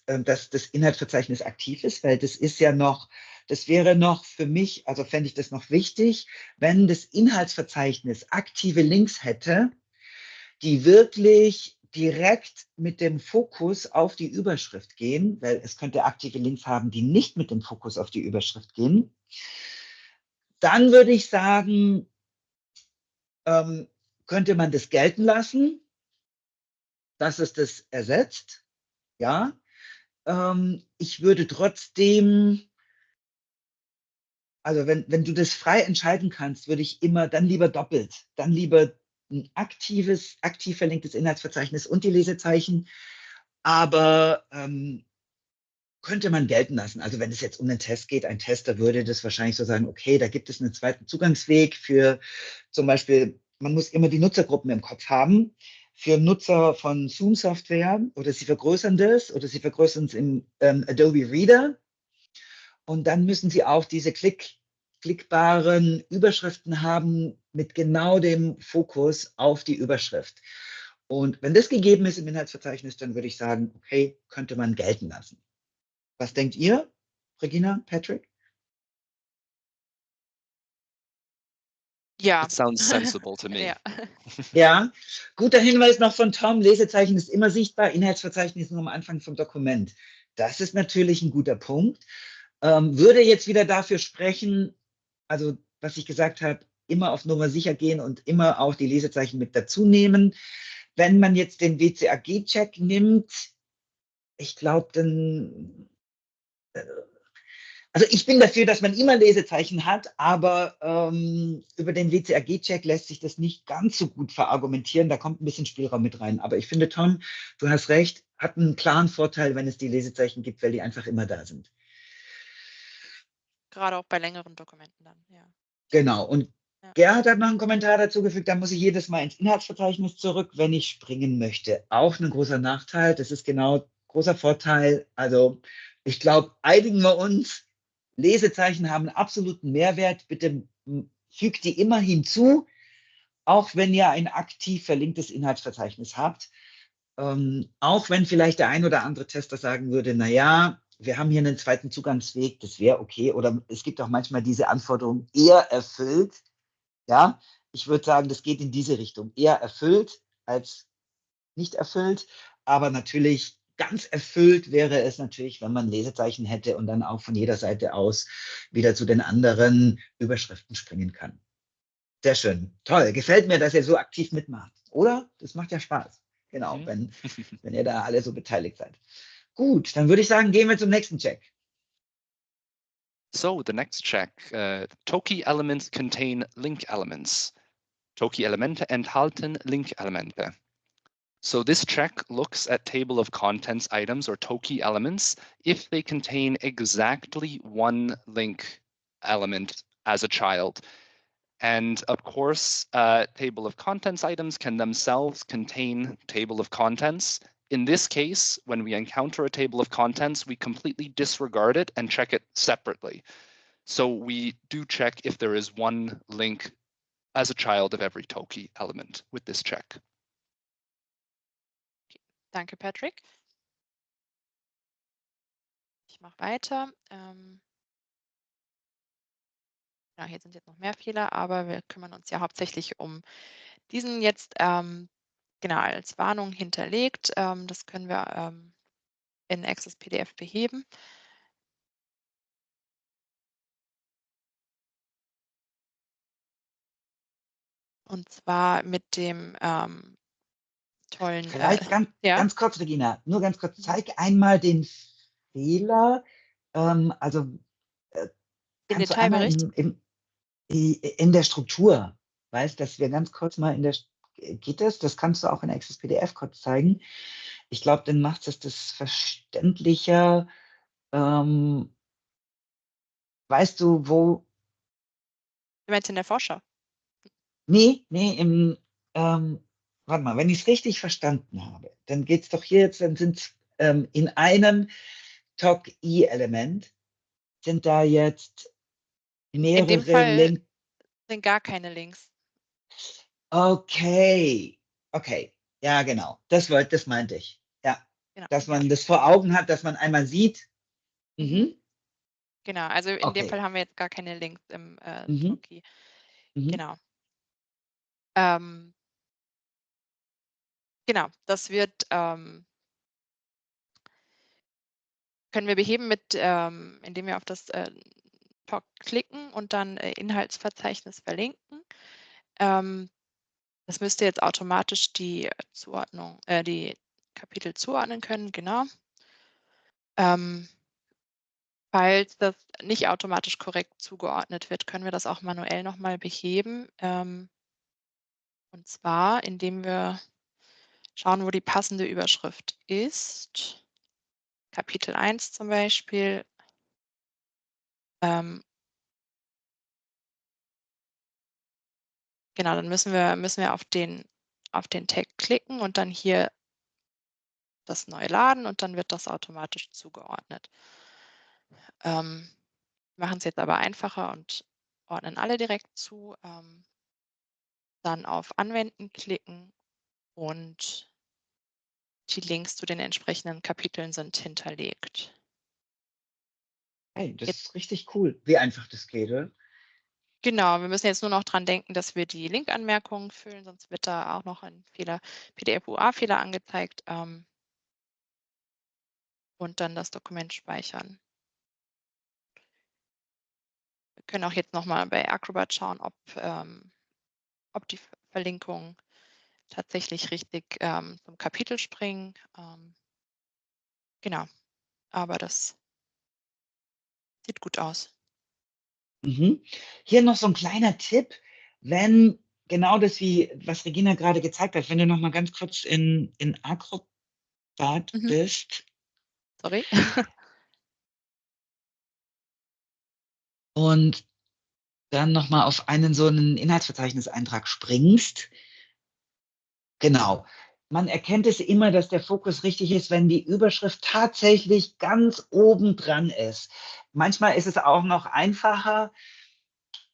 dass das Inhaltsverzeichnis aktiv ist, weil das wäre noch für mich, also fände ich das noch wichtig, wenn das Inhaltsverzeichnis aktive Links hätte, die wirklich direkt mit dem Fokus auf die Überschrift gehen, weil es könnte aktive Links haben, die nicht mit dem Fokus auf die Überschrift gehen. Dann würde ich sagen, könnte man das gelten lassen, dass es das ersetzt. Ja, ich würde trotzdem, also wenn du das frei entscheiden kannst, würde ich immer dann lieber doppelt, dann lieber ein aktiv verlinktes Inhaltsverzeichnis und die Lesezeichen, aber könnte man gelten lassen. Also wenn es jetzt um den Test geht, ein Tester würde das wahrscheinlich so sagen, okay, da gibt es einen zweiten Zugangsweg für zum Beispiel, man muss immer die Nutzergruppen im Kopf haben. Für Nutzer von Zoom-Software oder sie vergrößern es im Adobe Reader und dann müssen sie auch diese klickbaren Überschriften haben mit genau dem Fokus auf die Überschrift. Und wenn das gegeben ist im Inhaltsverzeichnis, dann würde ich sagen, okay, könnte man gelten lassen. Was denkt ihr, Regina, Patrick? Ja. It sounds sensible to me. Ja. Ja, guter Hinweis noch von Tom, Lesezeichen ist immer sichtbar, Inhaltsverzeichnis nur am Anfang vom Dokument. Das ist natürlich ein guter Punkt. Würde jetzt wieder dafür sprechen, also was ich gesagt habe, immer auf Nummer sicher gehen und immer auch die Lesezeichen mit dazu nehmen. Wenn man jetzt den WCAG-Check nimmt, ich glaube, dann also ich bin dafür, dass man immer Lesezeichen hat, aber über den WCAG-Check lässt sich das nicht ganz so gut verargumentieren. Da kommt ein bisschen Spielraum mit rein. Aber ich finde, Tom, du hast recht, hat einen klaren Vorteil, wenn es die Lesezeichen gibt, weil die einfach immer da sind. Gerade auch bei längeren Dokumenten dann, ja. Genau. Und Ja. Gerhard hat noch einen Kommentar dazu gefügt, da muss ich jedes Mal ins Inhaltsverzeichnis zurück, wenn ich springen möchte. Auch ein großer Nachteil. Das ist genau großer Vorteil. Also ich glaube, einigen wir uns. Lesezeichen haben einen absoluten Mehrwert. Bitte fügt die immer hinzu, auch wenn ihr ein aktiv verlinktes Inhaltsverzeichnis habt. Auch wenn vielleicht der ein oder andere Tester sagen würde, naja, wir haben hier einen zweiten Zugangsweg, das wäre okay. Oder es gibt auch manchmal diese Anforderung, eher erfüllt. Ja, ich würde sagen, das geht in diese Richtung. Eher erfüllt als nicht erfüllt. Aber natürlich ganz erfüllt wäre es natürlich, wenn man Lesezeichen hätte und dann auch von jeder Seite aus wieder zu den anderen Überschriften springen kann. Sehr schön. Toll. Gefällt mir, dass ihr so aktiv mitmacht. Oder? Das macht ja Spaß. Genau, wenn ihr da alle so beteiligt seid. Gut, dann würde ich sagen, gehen wir zum nächsten Check. So the next check, Toki elements contain link elements. Toki Elemente enthalten Link Elemente. So this check looks at table of contents items or Toki elements if they contain exactly one link element as a child. And of course, table of contents items can themselves contain table of contents in this case, when we encounter a table of contents, we completely disregard it and check it separately. So we do check if there is one link as a child of every Toki element with this check. Danke, Patrick. Ich mache weiter. Ja, hier sind jetzt noch mehr Fehler, aber wir kümmern uns ja hauptsächlich um diesen jetzt genau als Warnung hinterlegt. Das können wir in Access PDF beheben. Und zwar mit dem tollen. Vielleicht ja. ganz kurz, Regina, nur ganz kurz, zeig einmal den Fehler. Also Den kannst du einmal Detailbericht? in der Struktur, weißt, dass wir ganz kurz mal geht das? Das kannst du auch in Access PDF kurz zeigen. Ich glaube, dann macht es das verständlicher. Weißt du, wo? Du meinst in der Vorschau? Nee, warte mal, wenn ich es richtig verstanden habe, dann geht es doch hier jetzt, dann sind es in einem TOC-I-Element sind da jetzt mehrere In dem Fall Links. sind gar keine Links. Okay, ja genau, das meinte ich. Ja, Genau. dass man das vor Augen hat, dass man einmal sieht. Mhm. Genau, also in dem Okay. Fall haben wir jetzt gar keine Links im Mhm. Toki. Mhm. Genau. Genau, das wird können wir beheben mit, indem wir auf das TOC klicken und dann Inhaltsverzeichnis verlinken. Das müsste jetzt automatisch die Zuordnung, die Kapitel zuordnen können, genau. Falls das nicht automatisch korrekt zugeordnet wird, können wir das auch manuell nochmal beheben. Und zwar, indem wir schauen, wo die passende Überschrift ist. Kapitel 1 zum Beispiel. Genau, dann müssen wir auf den Tag klicken und dann hier das neu laden und dann wird das automatisch zugeordnet. Machen es jetzt aber einfacher und ordnen alle direkt zu. Dann auf Anwenden klicken und die Links zu den entsprechenden Kapiteln sind hinterlegt. Hey, das ist richtig cool, wie einfach das geht, oder? Genau, wir müssen jetzt nur noch dran denken, dass wir die Linkanmerkungen füllen, sonst wird da auch noch ein Fehler, PDF-UA-Fehler angezeigt und dann das Dokument speichern. Wir können auch jetzt nochmal bei Acrobat schauen, ob die Verlinkungen tatsächlich richtig zum Kapitel springen. Genau, aber das sieht gut aus. Mhm. Hier noch so ein kleiner Tipp, wenn genau das, was Regina gerade gezeigt hat, wenn du noch mal ganz kurz in Acrobat bist. Sorry. Und dann noch mal auf einen so einen Inhaltsverzeichniseintrag springst. Genau. Man erkennt es immer, dass der Fokus richtig ist, wenn die Überschrift tatsächlich ganz oben dran ist. Manchmal ist es auch noch einfacher,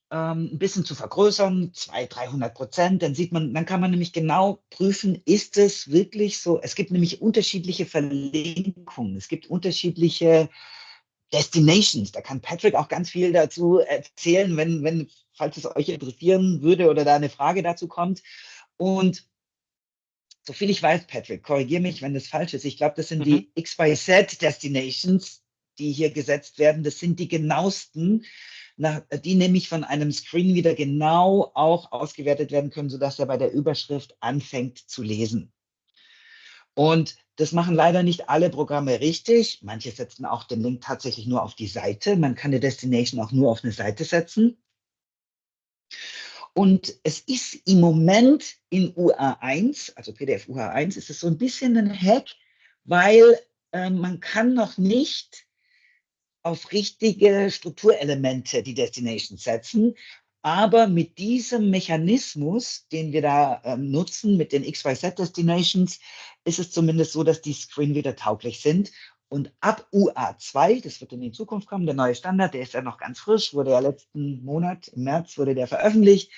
ein bisschen zu vergrößern, 200-300%, dann kann man nämlich genau prüfen, ist es wirklich so? Es gibt nämlich unterschiedliche Verlinkungen, es gibt unterschiedliche Destinations. Da kann Patrick auch ganz viel dazu erzählen, falls es euch interessieren würde oder da eine Frage dazu kommt. Und soviel ich weiß, Patrick, korrigiere mich, wenn das falsch ist. Ich glaube, das sind die XYZ Destinations, die hier gesetzt werden. Das sind die genauesten, die nämlich von einem Screen wieder genau auch ausgewertet werden können, sodass er bei der Überschrift anfängt zu lesen. Und das machen leider nicht alle Programme richtig. Manche setzen auch den Link tatsächlich nur auf die Seite. Man kann eine Destination auch nur auf eine Seite setzen. Und es ist im Moment in UA1, also PDF UA1, ist es so ein bisschen ein Hack, weil man kann noch nicht auf richtige Strukturelemente die Destination setzen. Aber mit diesem Mechanismus, den wir da nutzen, mit den XYZ-Destinations, ist es zumindest so, dass die Screenreader tauglich sind. Und ab UA2, das wird in die Zukunft kommen, der neue Standard, der ist ja noch ganz frisch, wurde ja letzten Monat, im März wurde der veröffentlicht.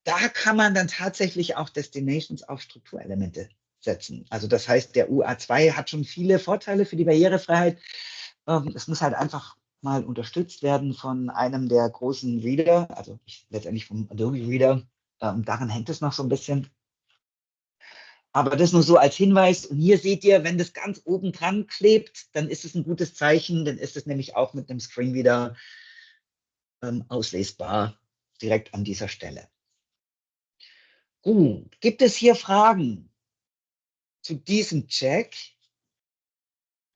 Da kann man dann tatsächlich auch Destinations auf Strukturelemente setzen. Also das heißt, der UA2 hat schon viele Vorteile für die Barrierefreiheit. Es muss halt einfach mal unterstützt werden von einem der großen Reader, also letztendlich vom Adobe Reader. Daran hängt es noch so ein bisschen. Aber das nur so als Hinweis. Und hier seht ihr, wenn das ganz oben dran klebt, dann ist es ein gutes Zeichen. Dann ist es nämlich auch mit einem Screenreader auslesbar, direkt an dieser Stelle. Gut, gibt es hier Fragen zu diesem Check?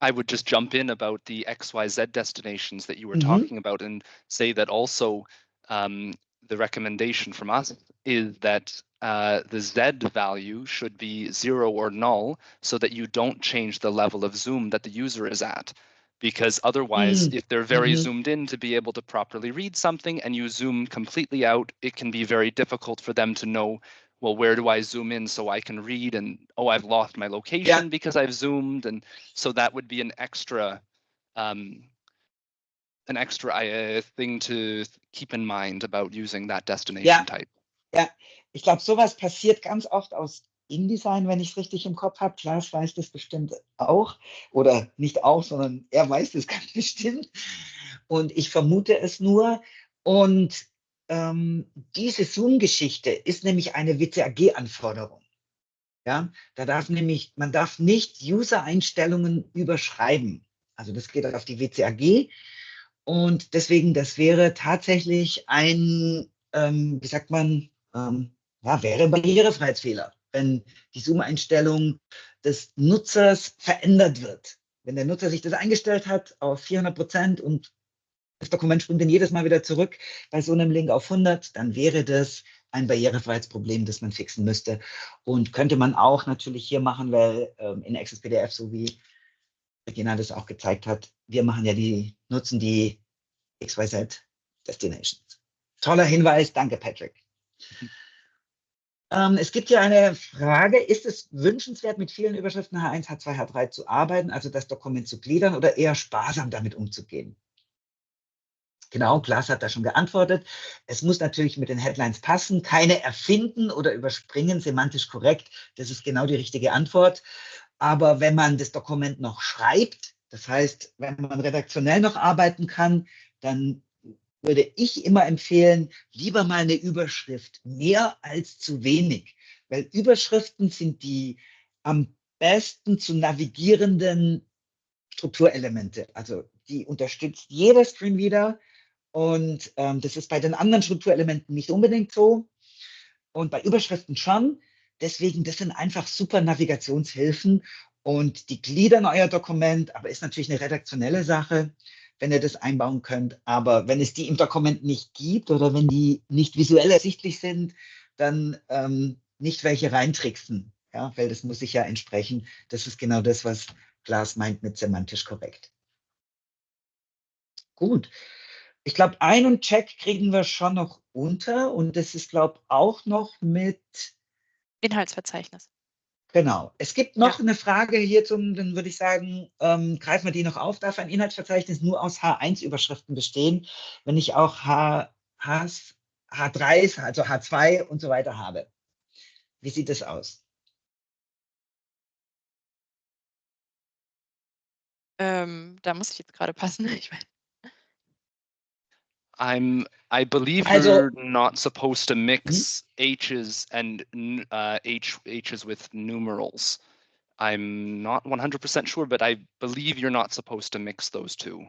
I would just jump in about the XYZ destinations that you were talking about and say that also the recommendation from us is that the Z value should be 0 or null so that you don't change the level of zoom that the user is at. Because otherwise, if they're very zoomed in to be able to properly read something and you zoom completely out, it can be very difficult for them to know, well, where do I zoom in so I can read? And, oh, I've lost my location because I've zoomed. And so that would be an extra thing to keep in mind about using that destination type. Ja, ich glaube, sowas passiert ganz oft aus InDesign, wenn ich es richtig im Kopf habe. Klaas weiß das bestimmt auch. Oder nicht auch, sondern er weiß das ganz bestimmt. Und ich vermute es nur. Und diese Zoom-Geschichte ist nämlich eine WCAG-Anforderung. Ja, man darf nicht User-Einstellungen überschreiben. Also das geht auf die WCAG. Und deswegen, das wäre tatsächlich ein, wie sagt man, wäre Barrierefreiheitsfehler, wenn die Zoom-Einstellung des Nutzers verändert wird. Wenn der Nutzer sich das eingestellt hat auf 400% und das Dokument springt dann jedes Mal wieder zurück bei so einem Link auf 100, dann wäre das ein Barrierefreiheitsproblem, das man fixen müsste. Und könnte man auch natürlich hier machen, weil in Access PDF, so wie Regina das auch gezeigt hat, wir machen ja nutzen die XYZ Destinations. Toller Hinweis, danke Patrick. Es gibt hier eine Frage, ist es wünschenswert, mit vielen Überschriften H1, H2, H3 zu arbeiten, also das Dokument zu gliedern oder eher sparsam damit umzugehen? Genau, Klaas hat da schon geantwortet. Es muss natürlich mit den Headlines passen, keine erfinden oder überspringen, semantisch korrekt. Das ist genau die richtige Antwort. Aber wenn man das Dokument noch schreibt, das heißt, wenn man redaktionell noch arbeiten kann, dann würde ich immer empfehlen, lieber mal eine Überschrift, mehr als zu wenig. Weil Überschriften sind die am besten zu navigierenden Strukturelemente. Also die unterstützt jeder Screenreader. Und das ist bei den anderen Strukturelementen nicht unbedingt so. Und bei Überschriften schon. Deswegen, das sind einfach super Navigationshilfen. Und die gliedern euer Dokument, aber ist natürlich eine redaktionelle Sache, wenn ihr das einbauen könnt. Aber wenn es die im Dokument nicht gibt oder wenn die nicht visuell ersichtlich sind, dann nicht welche reintricksen. Ja, weil das muss sich ja entsprechen. Das ist genau das, was Klaas meint mit semantisch korrekt. Gut. Ich glaube, einen Check kriegen wir schon noch unter und das ist, glaube ich, auch noch mit Inhaltsverzeichnis. Genau. Es gibt noch eine Frage hier dann würde ich sagen, greifen wir die noch auf. Darf ein Inhaltsverzeichnis nur aus H1-Überschriften bestehen, wenn ich auch H3s, also H2 und so weiter habe? Wie sieht das aus? Da muss ich jetzt gerade passen. Ich meine, I believe you're not supposed to mix H's and H's with numerals. I'm not 100% sure, but I believe you're not supposed to mix those two.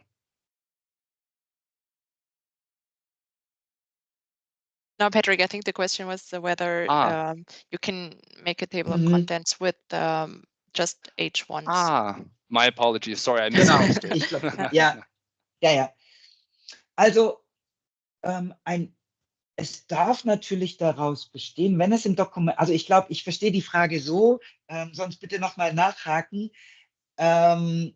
No, Patrick, I think the question was whether you can make a table of contents with just H1s. My apologies. Sorry, I misunderstood. Ja. Also, es darf natürlich daraus bestehen, wenn es im Dokument, also ich glaube, ich verstehe die Frage so, sonst bitte nochmal nachhaken. Das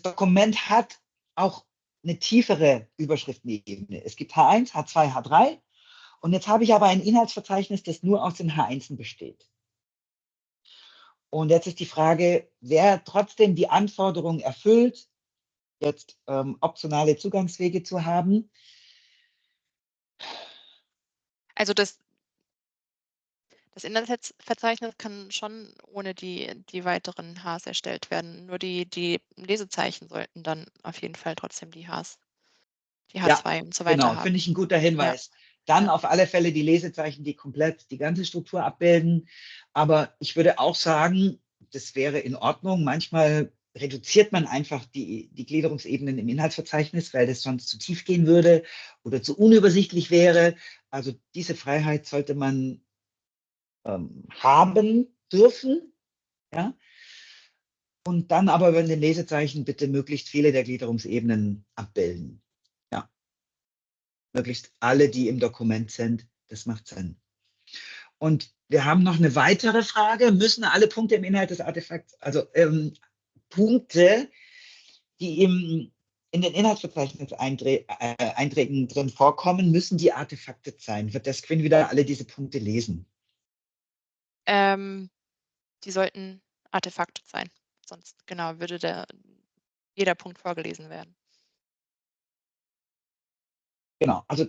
Dokument hat auch eine tiefere Überschriftenebene. Es gibt H1, H2, H3 und jetzt habe ich aber ein Inhaltsverzeichnis, das nur aus den H1 besteht. Und jetzt ist die Frage, wer trotzdem die Anforderungen erfüllt, jetzt optionale Zugangswege zu haben. Also das Inhaltsverzeichnis kann schon ohne die weiteren Hs erstellt werden. Nur die Lesezeichen sollten dann auf jeden Fall trotzdem die Hs, die Ja, H2 und so weiter genau, haben. finde ich ein guter Hinweis. Dann Ja. auf alle Fälle die Lesezeichen, die komplett die ganze Struktur abbilden. Aber ich würde auch sagen, das wäre in Ordnung. Manchmal reduziert man einfach die Gliederungsebenen im Inhaltsverzeichnis, weil das sonst zu tief gehen würde oder zu unübersichtlich wäre. Also diese Freiheit sollte man haben dürfen. Ja? Und dann aber in den Lesezeichen bitte möglichst viele der Gliederungsebenen abbilden. Ja. Möglichst alle, die im Dokument sind. Das macht Sinn. Und wir haben noch eine weitere Frage. Müssen alle Punkte im Inhalt des Artefakts, also Punkte, die in den Inhaltsverzeichnis-Einträgen drin vorkommen, müssen die Artefakte sein? Wird der Screen wieder alle diese Punkte lesen? Die sollten Artefakte sein. Sonst genau würde jeder Punkt vorgelesen werden. Genau, also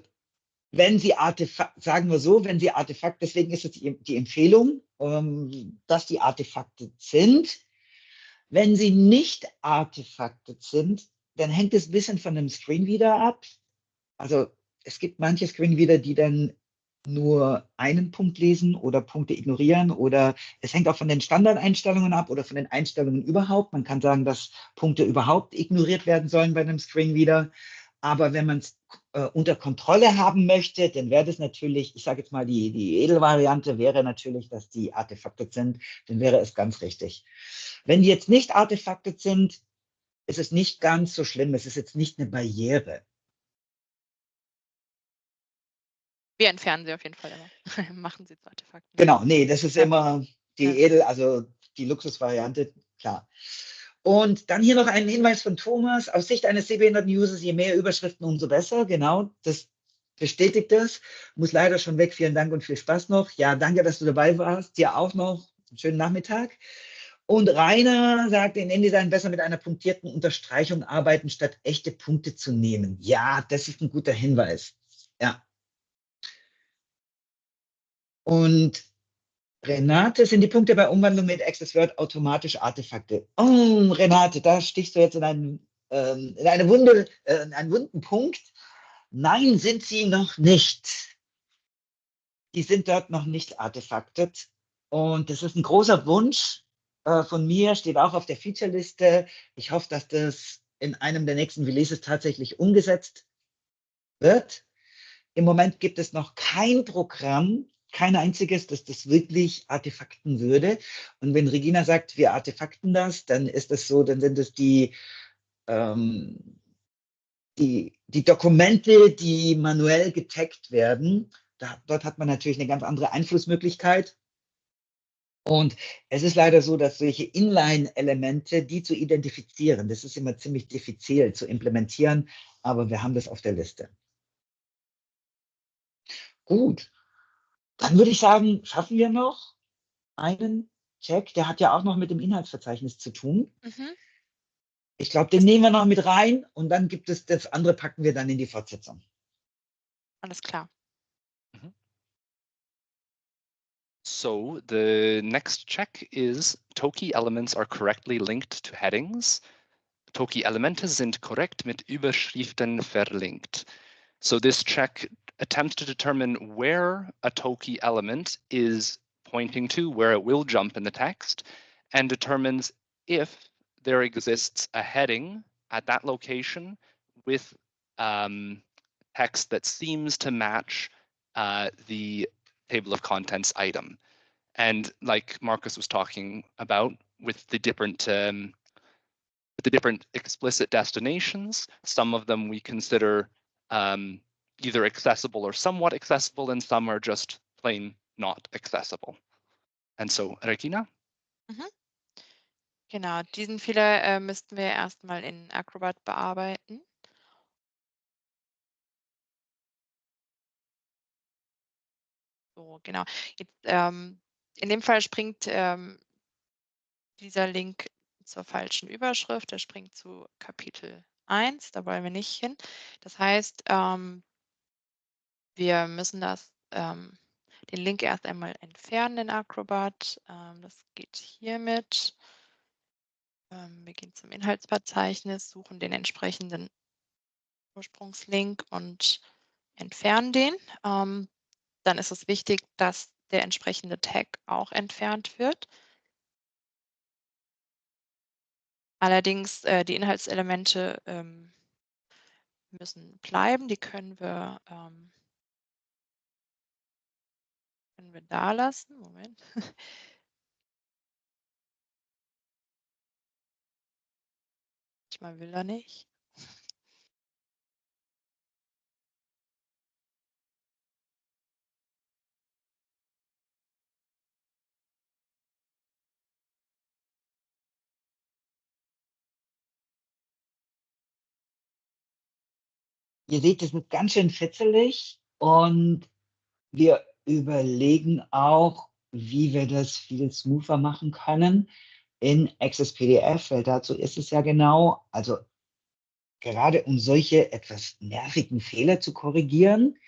wenn Sie Artefakte, sagen wir so, wenn Sie Artefakte, deswegen ist es die Empfehlung, dass die Artefakte sind. Wenn sie nicht Artefakte sind, dann hängt es ein bisschen von dem Screenreader ab. Also es gibt manche Screenreader, die dann nur einen Punkt lesen oder Punkte ignorieren oder es hängt auch von den Standardeinstellungen ab oder von den Einstellungen überhaupt. Man kann sagen, dass Punkte überhaupt ignoriert werden sollen bei einem Screenreader. Aber wenn man es unter Kontrolle haben möchte, dann wäre das natürlich, ich sage jetzt mal, die Edelvariante wäre natürlich, dass die Artefakte sind, dann wäre es ganz richtig. Wenn die jetzt nicht Artefakte sind, ist es nicht ganz so schlimm. Es ist jetzt nicht eine Barriere. Wir entfernen sie auf jeden Fall immer. Machen sie zu Artefakten. Genau, nee, das ist Ja. immer die also die Luxusvariante, klar. Und dann hier noch ein Hinweis von Thomas. Aus Sicht eines sehbehinderten Users, je mehr Überschriften, umso besser. Genau, das bestätigt das. Muss leider schon weg. Vielen Dank und viel Spaß noch. Ja, danke, dass du dabei warst. Dir auch noch einen schönen Nachmittag. Und Rainer sagt, in InDesign besser mit einer punktierten Unterstreichung arbeiten, statt echte Punkte zu nehmen. Ja, das ist ein guter Hinweis. Ja. Und Renate, sind die Punkte bei Umwandlung mit Access Word automatisch Artefakte? Oh, Renate, da stichst du jetzt in einen wunden Punkt. Nein, sind sie noch nicht. Die sind dort noch nicht artefaktet. Und das ist ein großer Wunsch von mir, steht auch auf der Feature-Liste. Ich hoffe, dass das in einem der nächsten Releases tatsächlich umgesetzt wird. Im Moment gibt es noch kein Programm, kein einziges, das das wirklich artefakten würde. Und wenn Regina sagt, wir artefakten das, dann ist es so, dann sind es die Dokumente, die manuell getaggt werden. Dort hat man natürlich eine ganz andere Einflussmöglichkeit. Und es ist leider so, dass solche Inline-Elemente, die zu identifizieren, das ist immer ziemlich diffizil zu implementieren, aber wir haben das auf der Liste. Gut, dann würde ich sagen, schaffen wir noch einen Check. Der hat ja auch noch mit dem Inhaltsverzeichnis zu tun. Mhm. Ich glaube, den nehmen wir noch mit rein und dann gibt es das andere, packen wir dann in die Fortsetzung. Alles klar. So the next check is Toki elements are correctly linked to headings. Toki Elemente sind korrekt mit Überschriften verlinkt. So this check attempts to determine where a Toki element is pointing to, where it will jump in the text, and determines if there exists a heading at that location with text that seems to match the table of contents item. And like Marcus was talking about with the different explicit destinations, some of them we consider either accessible or somewhat accessible, and some are just plain not accessible. And so, Regina? Genau, diesen Fehler müssten wir erstmal in Acrobat bearbeiten. So, genau. Jetzt, in dem Fall springt dieser Link zur falschen Überschrift. Der springt zu Kapitel 1. Da wollen wir nicht hin. Das heißt, wir müssen den Link erst einmal entfernen in Acrobat. Das geht hiermit. Wir gehen zum Inhaltsverzeichnis, suchen den entsprechenden Ursprungslink und entfernen den. Dann ist es wichtig, dass der entsprechende Tag auch entfernt wird. Allerdings die Inhaltselemente müssen bleiben. Die können wir da lassen. Moment. Manchmal will er nicht. Ihr seht, es ist ganz schön fitzelig und wir überlegen auch, wie wir das viel smoother machen können in Access PDF, weil dazu ist es ja genau, also gerade um solche etwas nervigen Fehler zu korrigieren.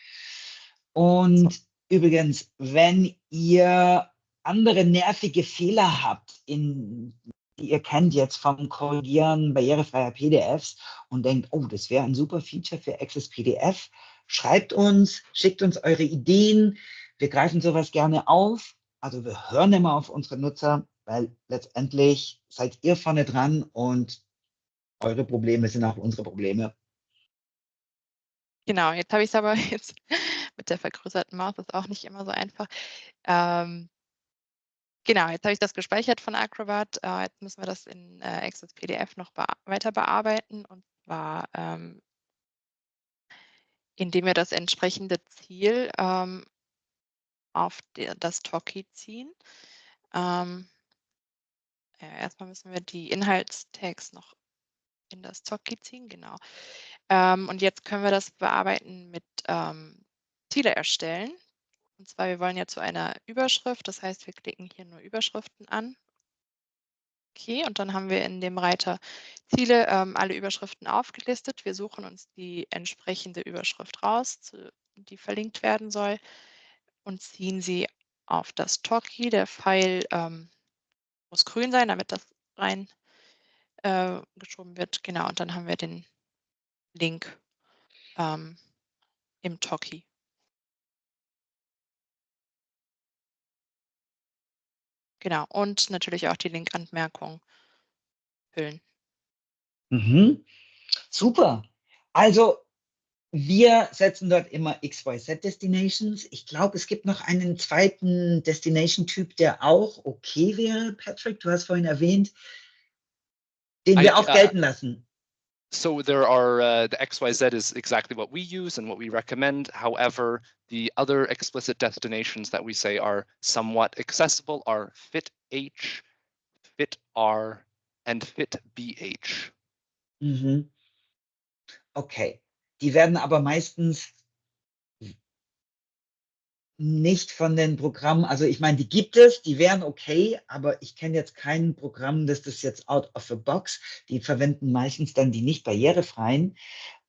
Und übrigens, wenn ihr andere nervige Fehler habt, die ihr kennt jetzt vom Korrigieren barrierefreier PDFs und denkt, oh, das wäre ein super Feature für Access PDF, schreibt uns, schickt uns eure Ideen. Wir greifen sowas gerne auf. Also wir hören immer auf unsere Nutzer, weil letztendlich seid ihr vorne dran und eure Probleme sind auch unsere Probleme. Genau, jetzt habe ich es aber jetzt mit der vergrößerten Maus, ist auch nicht immer so einfach. Genau, jetzt habe ich das gespeichert von Acrobat. Jetzt müssen wir das in Access PDF noch weiter bearbeiten, und zwar indem wir das entsprechende Ziel auf das Toki ziehen. Erstmal müssen wir die Inhaltstags noch in das Toki ziehen, genau. Und jetzt können wir das bearbeiten mit Ziele erstellen. Und zwar, wir wollen ja zu einer Überschrift, das heißt, wir klicken hier nur Überschriften an. Okay, und dann haben wir in dem Reiter Ziele alle Überschriften aufgelistet. Wir suchen uns die entsprechende Überschrift raus, die verlinkt werden soll, und ziehen sie auf das Toki. Der Pfeil muss grün sein, damit das rein geschoben wird. Genau, und dann haben wir den Link im Toki. Genau, und natürlich auch die Linkanmerkung füllen. Mhm. Super. Also wir setzen dort immer XYZ-Destinations. Ich glaube, es gibt noch einen zweiten Destination-Typ, der auch okay wäre, Patrick. Du hast vorhin erwähnt, den wir auch gelten lassen. So there are, the XYZ is exactly what we use and what we recommend. However, the other explicit destinations that we say are somewhat accessible are FIT-H, FIT-R, and FIT-BH. Mhm. Okay. Die werden aber meistens nicht von den Programmen, also ich meine, die gibt es, die wären okay, aber ich kenne jetzt kein Programm, das jetzt out of the box. Die verwenden meistens dann die nicht barrierefreien.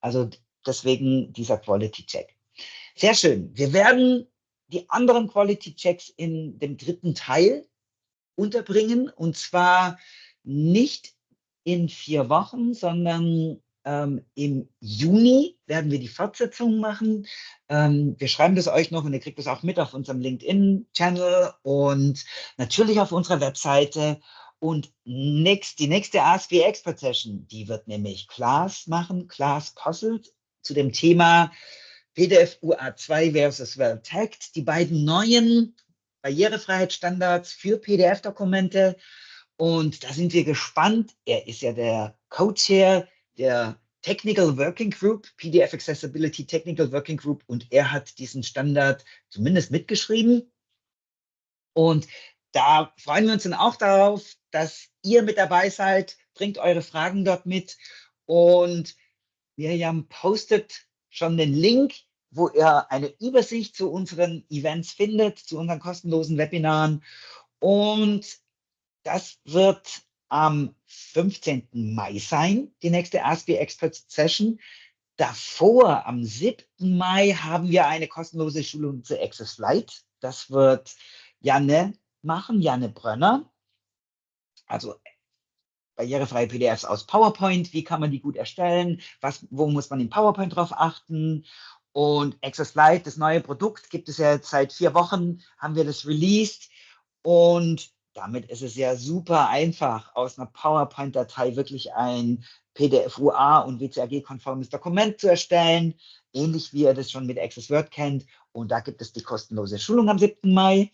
Also deswegen dieser Quality Check. Sehr schön. Wir werden die anderen Quality Checks in dem dritten Teil unterbringen, und zwar nicht in 4 Wochen, sondern im Juni werden wir die Fortsetzung machen. Wir schreiben das euch noch und ihr kriegt das auch mit auf unserem LinkedIn-Channel und natürlich auf unserer Webseite. Und die nächste ASP Expert Session, die wird nämlich Klaas machen, Klaas Posselt, zu dem Thema PDF UA2 versus Well-Tagged, die beiden neuen Barrierefreiheitsstandards für PDF-Dokumente. Und da sind wir gespannt. Er ist ja der Co-Chair der Technical Working Group, PDF Accessibility Technical Working Group, und er hat diesen Standard zumindest mitgeschrieben. Und da freuen wir uns dann auch darauf, dass ihr mit dabei seid. Bringt eure Fragen dort mit. Und Miriam postet schon den Link wo ihr eine Übersicht zu unseren Events findet, zu unseren kostenlosen Webinaren. Und das wird am 15. Mai sein, die nächste Ask the Expert Session. Davor, am 7. Mai, haben wir eine kostenlose Schulung zu Access Flight. Das wird Janne machen, Janne Brönner. Also barrierefreie PDFs aus PowerPoint, wie kann man die gut erstellen, wo muss man in PowerPoint drauf achten. Und Access Flight, das neue Produkt, gibt es ja jetzt seit 4 Wochen, haben wir das released. Und damit ist es ja super einfach, aus einer PowerPoint-Datei wirklich ein PDF-UA und WCAG-konformes Dokument zu erstellen, ähnlich wie ihr das schon mit Access Word kennt. Und da gibt es die kostenlose Schulung am 7. Mai.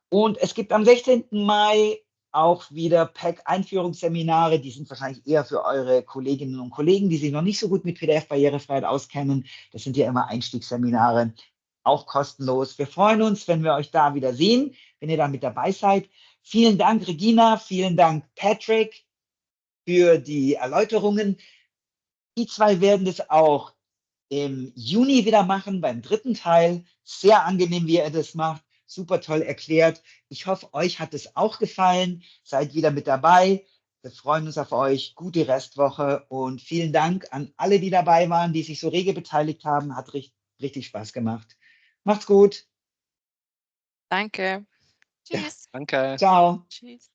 Und es gibt am 16. Mai auch wieder PAC-Einführungsseminare. Die sind wahrscheinlich eher für eure Kolleginnen und Kollegen, die sich noch nicht so gut mit PDF-Barrierefreiheit auskennen. Das sind ja immer Einstiegsseminare, auch kostenlos. Wir freuen uns, wenn wir euch da wieder sehen, wenn ihr da mit dabei seid. Vielen Dank, Regina. Vielen Dank, Patrick, für die Erläuterungen. Die zwei werden das auch im Juni wieder machen, beim 3. Teil. Sehr angenehm, wie ihr das macht. Super toll erklärt. Ich hoffe, euch hat es auch gefallen. Seid wieder mit dabei. Wir freuen uns auf euch. Gute Restwoche und vielen Dank an alle, die dabei waren, die sich so rege beteiligt haben. Hat richtig Spaß gemacht. Macht's gut. Danke. Ja. Tschüss. Danke. Ciao. Tschüss.